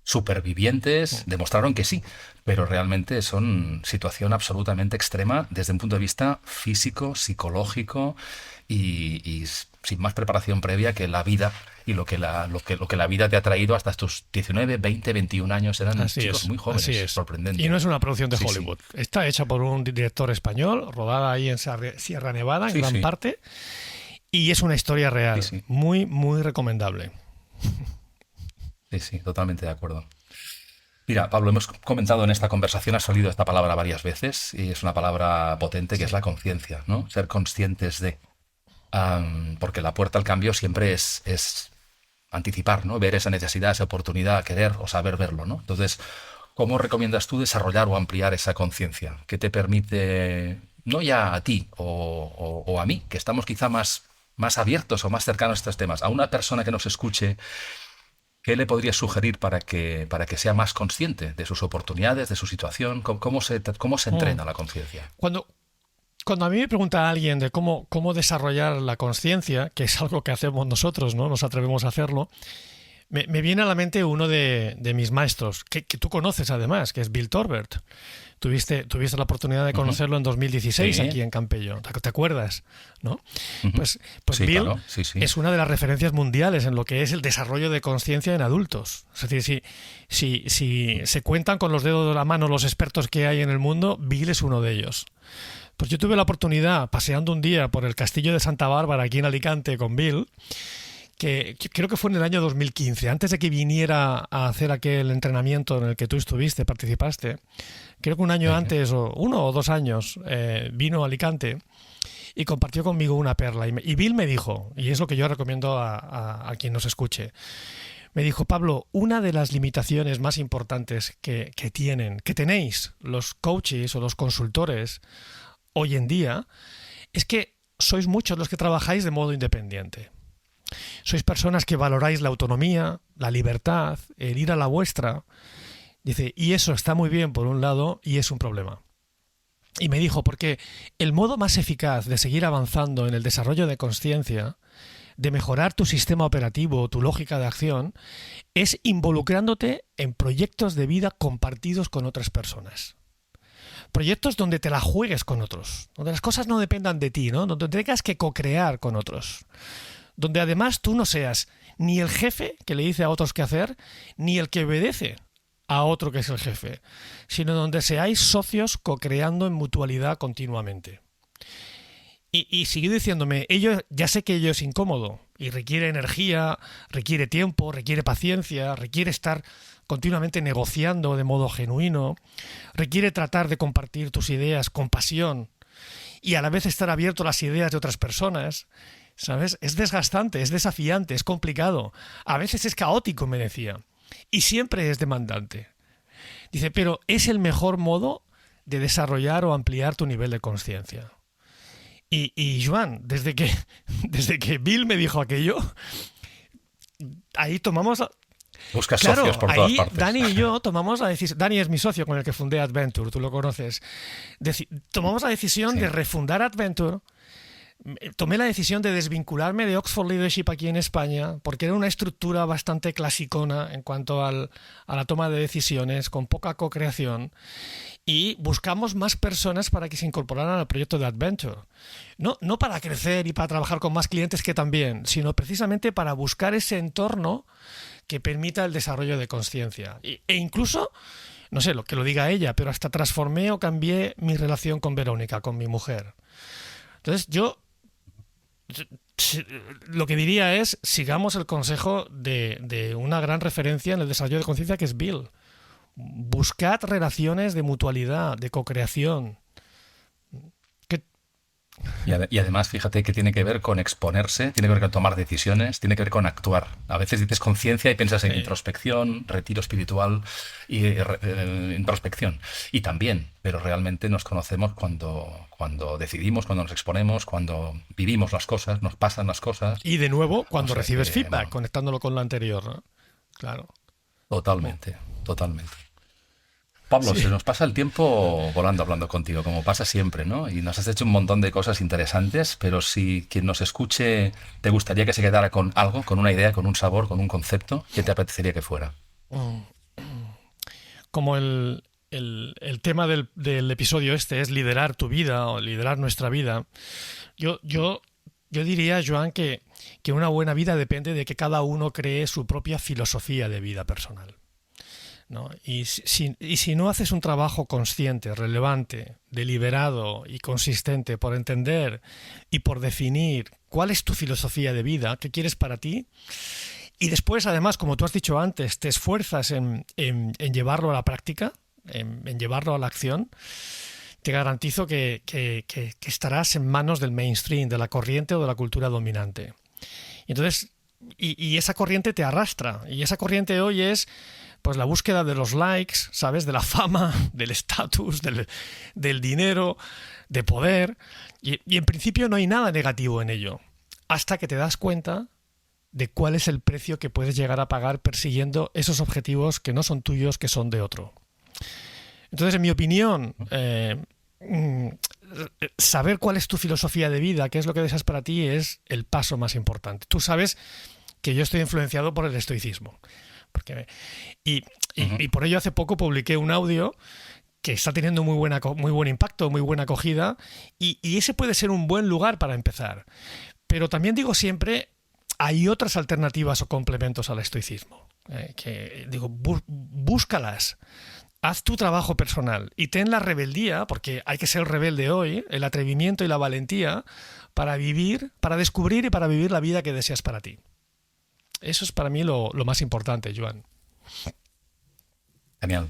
supervivientes. Demostraron que sí, pero realmente son situación absolutamente extrema desde un punto de vista físico, psicológico y sin más preparación previa que la vida y lo que la vida te ha traído hasta tus 19, 20, 21 años. Eran chicos muy jóvenes, sorprendente. Y no es una producción de Hollywood. Sí. Está hecha por un director español, rodada ahí en Sierra Nevada, en gran parte, y es una historia real. Muy, muy recomendable. Sí, totalmente de acuerdo. Mira, Pablo, hemos comentado en esta conversación, ha salido esta palabra varias veces, y es una palabra potente que es la conciencia, ¿no? Ser conscientes de... porque la puerta al cambio siempre es anticipar, ¿no? Ver esa necesidad, esa oportunidad, querer o saber verlo, ¿no? Entonces, ¿cómo recomiendas tú desarrollar o ampliar esa conciencia? ¿Qué te permite, no ya a ti o a mí, que estamos quizá más abiertos o más cercanos a estos temas, a una persona que nos escuche? ¿Qué le podrías sugerir para que sea más consciente de sus oportunidades, de su situación? ¿Cómo se entrena la conciencia? Cuando a mí me pregunta alguien de cómo desarrollar la conciencia, que es algo que hacemos nosotros, ¿no? Nos atrevemos a hacerlo, me viene a la mente uno de mis maestros, que tú conoces además, que es Bill Torbert. Tuviste la oportunidad de conocerlo en 2016 aquí en Campello. ¿Te acuerdas? ¿No? Pues sí, Bill, claro. Sí. Es una de las referencias mundiales en lo que es el desarrollo de conciencia en adultos. Es decir, si se cuentan con los dedos de la mano los expertos que hay en el mundo, Bill es uno de ellos. Pues yo tuve la oportunidad, paseando un día por el castillo de Santa Bárbara, aquí en Alicante, con Bill, que creo que fue en el año 2015, antes de que viniera a hacer aquel entrenamiento en el que tú participaste. Creo que un año antes, o 1 o 2 años, vino a Alicante y compartió conmigo una perla. Y Bill me dijo, y es lo que yo recomiendo a quien nos escuche, me dijo: Pablo, una de las limitaciones más importantes que tenéis los coaches o los consultores hoy en día, es que sois muchos los que trabajáis de modo independiente. Sois personas que valoráis la autonomía, la libertad, el ir a la vuestra. Dice, y eso está muy bien por un lado y es un problema. Y me dijo, porque el modo más eficaz de seguir avanzando en el desarrollo de conciencia de mejorar tu sistema operativo, tu lógica de acción, es involucrándote en proyectos de vida compartidos con otras personas. Proyectos donde te la juegues con otros, donde las cosas no dependan de ti, ¿no? Donde tengas que co-crear con otros. Donde además tú no seas ni el jefe que le dice a otros qué hacer, ni el que obedece a otro que es el jefe, sino donde seáis socios co-creando en mutualidad continuamente. Y siguió diciéndome, ya sé que ello es incómodo y requiere energía, requiere tiempo, requiere paciencia, requiere estar continuamente negociando de modo genuino, requiere tratar de compartir tus ideas con pasión y a la vez estar abierto a las ideas de otras personas, ¿sabes? Es desgastante, es desafiante, es complicado, a veces es caótico, me decía, y siempre es demandante. Dice, pero es el mejor modo de desarrollar o ampliar tu nivel de conciencia. Y Joan, desde que Bill me dijo aquello, ahí tomamos... Buscas socios por todas partes. Dani y yo tomamos la decisión... Dani es mi socio con el que fundé Adventure, tú lo conoces. Tomamos la decisión de refundar Adventure. Tomé la decisión de desvincularme de Oxford Leadership aquí en España, porque era una estructura bastante clasicona en cuanto a la toma de decisiones, con poca co-creación, y buscamos más personas para que se incorporaran al proyecto de Adventure. No para crecer y para trabajar con más clientes, que también, sino precisamente para buscar ese entorno que permita el desarrollo de conciencia. E incluso, no sé, lo que lo diga ella, pero hasta transformé o cambié mi relación con Verónica, con mi mujer. Entonces yo lo que diría es, sigamos el consejo de una gran referencia en el desarrollo de conciencia, que es Bill. Buscad relaciones de mutualidad, de co-creación. Y además, fíjate que tiene que ver con exponerse, tiene que ver con tomar decisiones, tiene que ver con actuar. A veces dices conciencia y piensas en introspección, retiro espiritual y introspección. Y también, pero realmente nos conocemos cuando decidimos, cuando nos exponemos, cuando vivimos las cosas, nos pasan las cosas. Y de nuevo, cuando recibes feedback, conectándolo con lo anterior, ¿no? Claro. Totalmente. Pablo, se nos pasa el tiempo volando hablando contigo, como pasa siempre, ¿no? Y nos has hecho un montón de cosas interesantes, pero si quien nos escuche te gustaría que se quedara con algo, con una idea, con un sabor, con un concepto, ¿qué te apetecería que fuera? Como el tema del episodio este es liderar tu vida o liderar nuestra vida, yo diría, Joan, que una buena vida depende de que cada uno cree su propia filosofía de vida personal, ¿no? Y si no haces un trabajo consciente, relevante, deliberado y consistente por entender y por definir cuál es tu filosofía de vida, qué quieres para ti, y después, además, como tú has dicho antes, te esfuerzas en llevarlo a la práctica, en llevarlo a la acción, te garantizo que estarás en manos del mainstream, de la corriente o de la cultura dominante. Entonces, y esa corriente te arrastra, y esa corriente hoy es pues la búsqueda de los likes, ¿sabes? De la fama, del estatus, del dinero, de poder. Y en principio no hay nada negativo en ello, hasta que te das cuenta de cuál es el precio que puedes llegar a pagar persiguiendo esos objetivos que no son tuyos, que son de otro. Entonces, en mi opinión, saber cuál es tu filosofía de vida, qué es lo que deseas para ti, es el paso más importante. Tú sabes que yo estoy influenciado por el estoicismo. Y por ello hace poco publiqué un audio que está teniendo muy buen impacto, muy buena acogida, y ese puede ser un buen lugar para empezar. Pero también digo siempre, hay otras alternativas o complementos al estoicismo. Búscalas, haz tu trabajo personal y ten la rebeldía, porque hay que ser rebelde hoy, el atrevimiento y la valentía para vivir, para descubrir y para vivir la vida que deseas para ti. Eso es para mí lo más importante, Joan. Genial.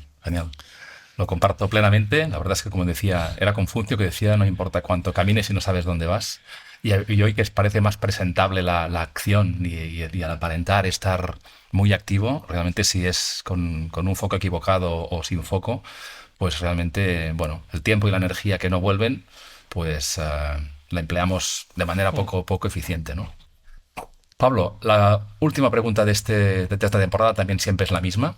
Lo comparto plenamente. La verdad es que, como decía, era Confucio que decía, no importa cuánto camines si no sabes dónde vas. Y hoy que parece más presentable la acción y al aparentar estar muy activo, realmente si es con un foco equivocado o sin foco, pues realmente, bueno, el tiempo y la energía que no vuelven, pues la empleamos de manera poco eficiente, ¿no? Pablo, la última pregunta de esta temporada también siempre es la misma.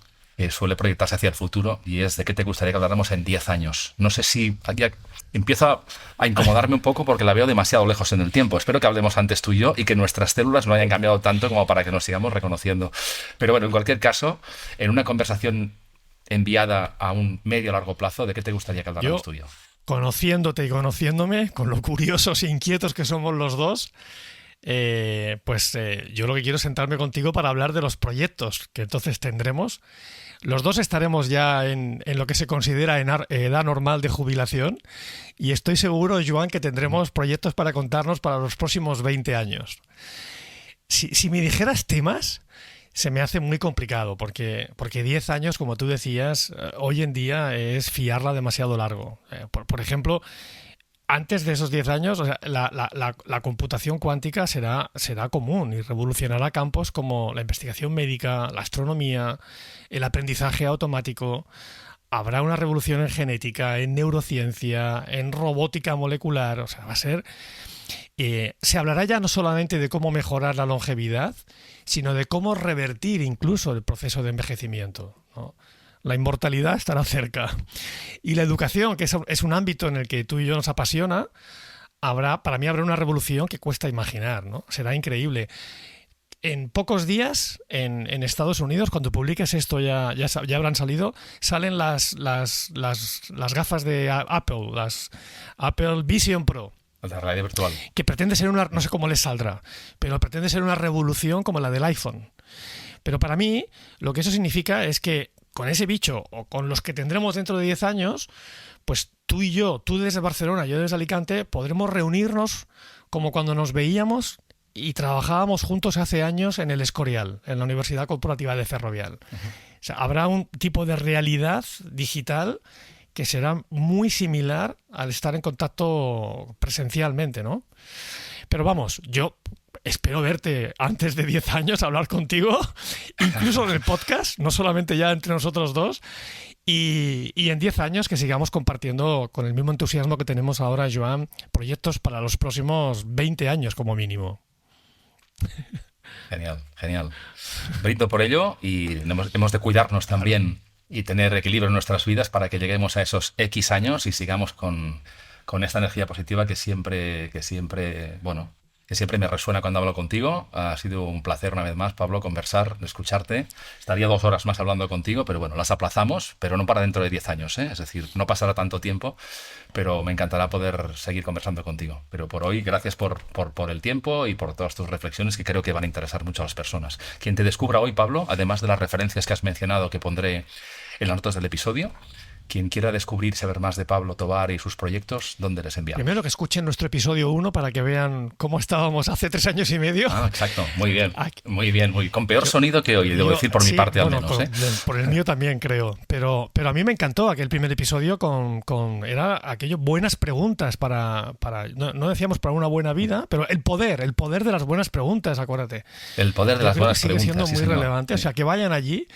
suele proyectarse hacia el futuro, y es de qué te gustaría que habláramos en 10 años. No sé si aquí empieza a incomodarme un poco porque la veo demasiado lejos en el tiempo. Espero que hablemos antes tú y yo y que nuestras células no hayan cambiado tanto como para que nos sigamos reconociendo. Pero bueno, en cualquier caso, en una conversación enviada a un medio o largo plazo, ¿de qué te gustaría que habláramos tú y yo? Conociéndote y conociéndome, con lo curiosos e inquietos que somos los dos, yo lo que quiero es sentarme contigo para hablar de los proyectos que entonces tendremos. Los dos estaremos ya en lo que se considera edad normal de jubilación, y estoy seguro, Joan, que tendremos proyectos para contarnos para los próximos 20 años. Si me dijeras temas, se me hace muy complicado, porque 10 años, como tú decías, hoy en día es fiarla demasiado largo. Por ejemplo, antes de esos 10 años, o sea, la computación cuántica será común y revolucionará campos como la investigación médica, la astronomía, el aprendizaje automático. Habrá una revolución en genética, en neurociencia, en robótica molecular. O sea, va a ser... se hablará ya no solamente de cómo mejorar la longevidad, sino de cómo revertir incluso el proceso de envejecimiento, ¿no? La inmortalidad estará cerca. Y la educación, que es un ámbito en el que tú y yo nos apasiona, para mí habrá una revolución que cuesta imaginar, ¿no? Será increíble. En pocos días, en Estados Unidos, cuando publiques esto ya habrán salido, salen las gafas de Apple, las Apple Vision Pro. La realidad virtual. Que pretende ser no sé cómo les saldrá, pero pretende ser una revolución como la del iPhone. Pero para mí, lo que eso significa es que con ese bicho, o con los que tendremos dentro de 10 años, pues tú y yo, tú desde Barcelona, yo desde Alicante, podremos reunirnos como cuando nos veíamos y trabajábamos juntos hace años en el Escorial, en la Universidad Corporativa de Ferrovial. Uh-huh. O sea, habrá un tipo de realidad digital que será muy similar al estar en contacto presencialmente, ¿no? Pero vamos, yo espero verte antes de 10 años, hablar contigo, incluso en el podcast, no solamente ya entre nosotros dos, y en 10 años que sigamos compartiendo con el mismo entusiasmo que tenemos ahora, Joan, proyectos para los próximos 20 años como mínimo. Genial, genial. Brindo por ello, y hemos de cuidarnos también y tener equilibrio en nuestras vidas para que lleguemos a esos X años y sigamos con esta energía positiva que siempre me resuena cuando hablo contigo. Ha sido un placer una vez más, Pablo, conversar, escucharte. Estaría 2 horas más hablando contigo, pero bueno, las aplazamos, pero no para dentro de 10 años, ¿eh? Es decir, no pasará tanto tiempo, pero me encantará poder seguir conversando contigo. Pero por hoy, gracias por el tiempo y por todas tus reflexiones que creo que van a interesar mucho a las personas. Quien te descubra hoy, Pablo, además de las referencias que has mencionado que pondré en las notas del episodio, quien quiera descubrir y saber más de Pablo Tovar y sus proyectos, ¿dónde les enviamos? Primero que escuchen nuestro episodio 1 para que vean cómo estábamos hace 3 años y medio. Ah, exacto. Muy bien. Con peor sonido que hoy, debo decir por mi parte al menos. Por el mío también, creo. Pero a mí me encantó aquel primer episodio era aquello, buenas preguntas para no decíamos para una buena vida, pero el poder de las buenas preguntas, acuérdate. El poder de las buenas preguntas. Sigue siendo muy relevante, o sea, que vayan allí.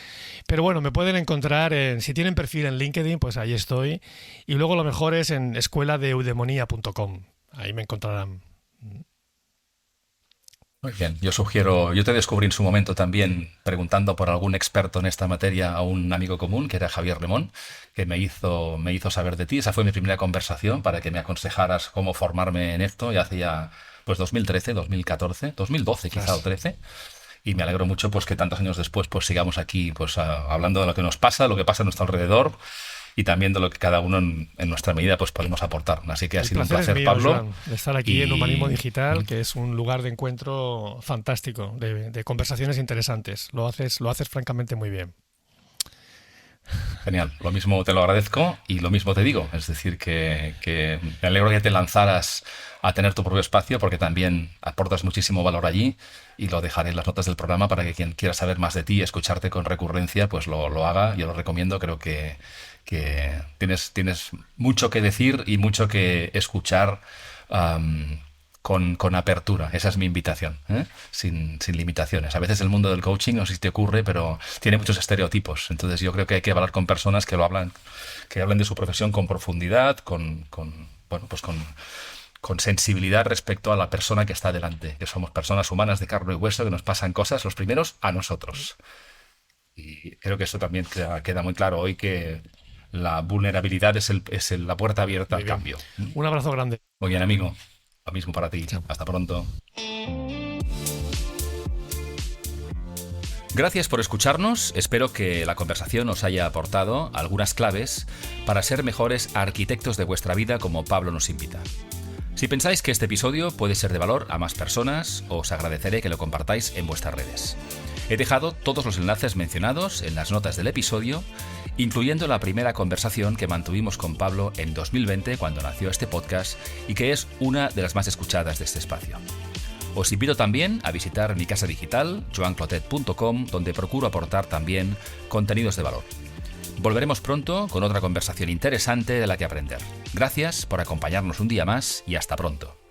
Pero bueno, me pueden encontrar si tienen perfil en LinkedIn, pues ahí estoy. Y luego lo mejor es en escueladeeudemonía.com. Ahí me encontrarán. Muy bien, yo te descubrí en su momento también preguntando por algún experto en esta materia a un amigo común, que era Javier Lemón, que me hizo saber de ti. Esa fue mi primera conversación para que me aconsejaras cómo formarme en esto, y hace ya pues 2013, 2014, 2012 quizá o 13. Y me alegro mucho pues que tantos años después pues sigamos aquí pues hablando de lo que nos pasa, lo que pasa a nuestro alrededor, y también de lo que cada uno en nuestra medida pues podemos aportar. Así que ha sido un placer, mío, Pablo. Joan, de estar aquí en Humanismo Digital, que es un lugar de encuentro fantástico, de conversaciones interesantes. Lo haces francamente muy bien. Genial, lo mismo te lo agradezco y lo mismo te digo. Es decir, que me alegro que te lanzaras a tener tu propio espacio, porque también aportas muchísimo valor allí, y lo dejaré en las notas del programa para que quien quiera saber más de ti y escucharte con recurrencia pues lo haga. Yo lo recomiendo, creo que tienes mucho que decir y mucho que escuchar con apertura. Esa es mi invitación, ¿eh? Sin limitaciones. A veces el mundo del coaching, no sé si te ocurre, pero tiene muchos estereotipos. Entonces yo creo que hay que hablar con personas que hablen de su profesión con profundidad, con sensibilidad respecto a la persona que está delante, que somos personas humanas de carne y hueso, que nos pasan cosas, los primeros a nosotros. Y creo que eso también queda muy claro hoy, que la vulnerabilidad es la puerta abierta al cambio. Un abrazo grande. Muy bien, amigo. Lo mismo para ti. Chao. Hasta pronto. Gracias por escucharnos. Espero que la conversación os haya aportado algunas claves para ser mejores arquitectos de vuestra vida, como Pablo nos invita. Si pensáis que este episodio puede ser de valor a más personas, os agradeceré que lo compartáis en vuestras redes. He dejado todos los enlaces mencionados en las notas del episodio, incluyendo la primera conversación que mantuvimos con Pablo en 2020, cuando nació este podcast, y que es una de las más escuchadas de este espacio. Os invito también a visitar mi casa digital, joanclotet.com, donde procuro aportar también contenidos de valor. Volveremos pronto con otra conversación interesante de la que aprender. Gracias por acompañarnos un día más y hasta pronto.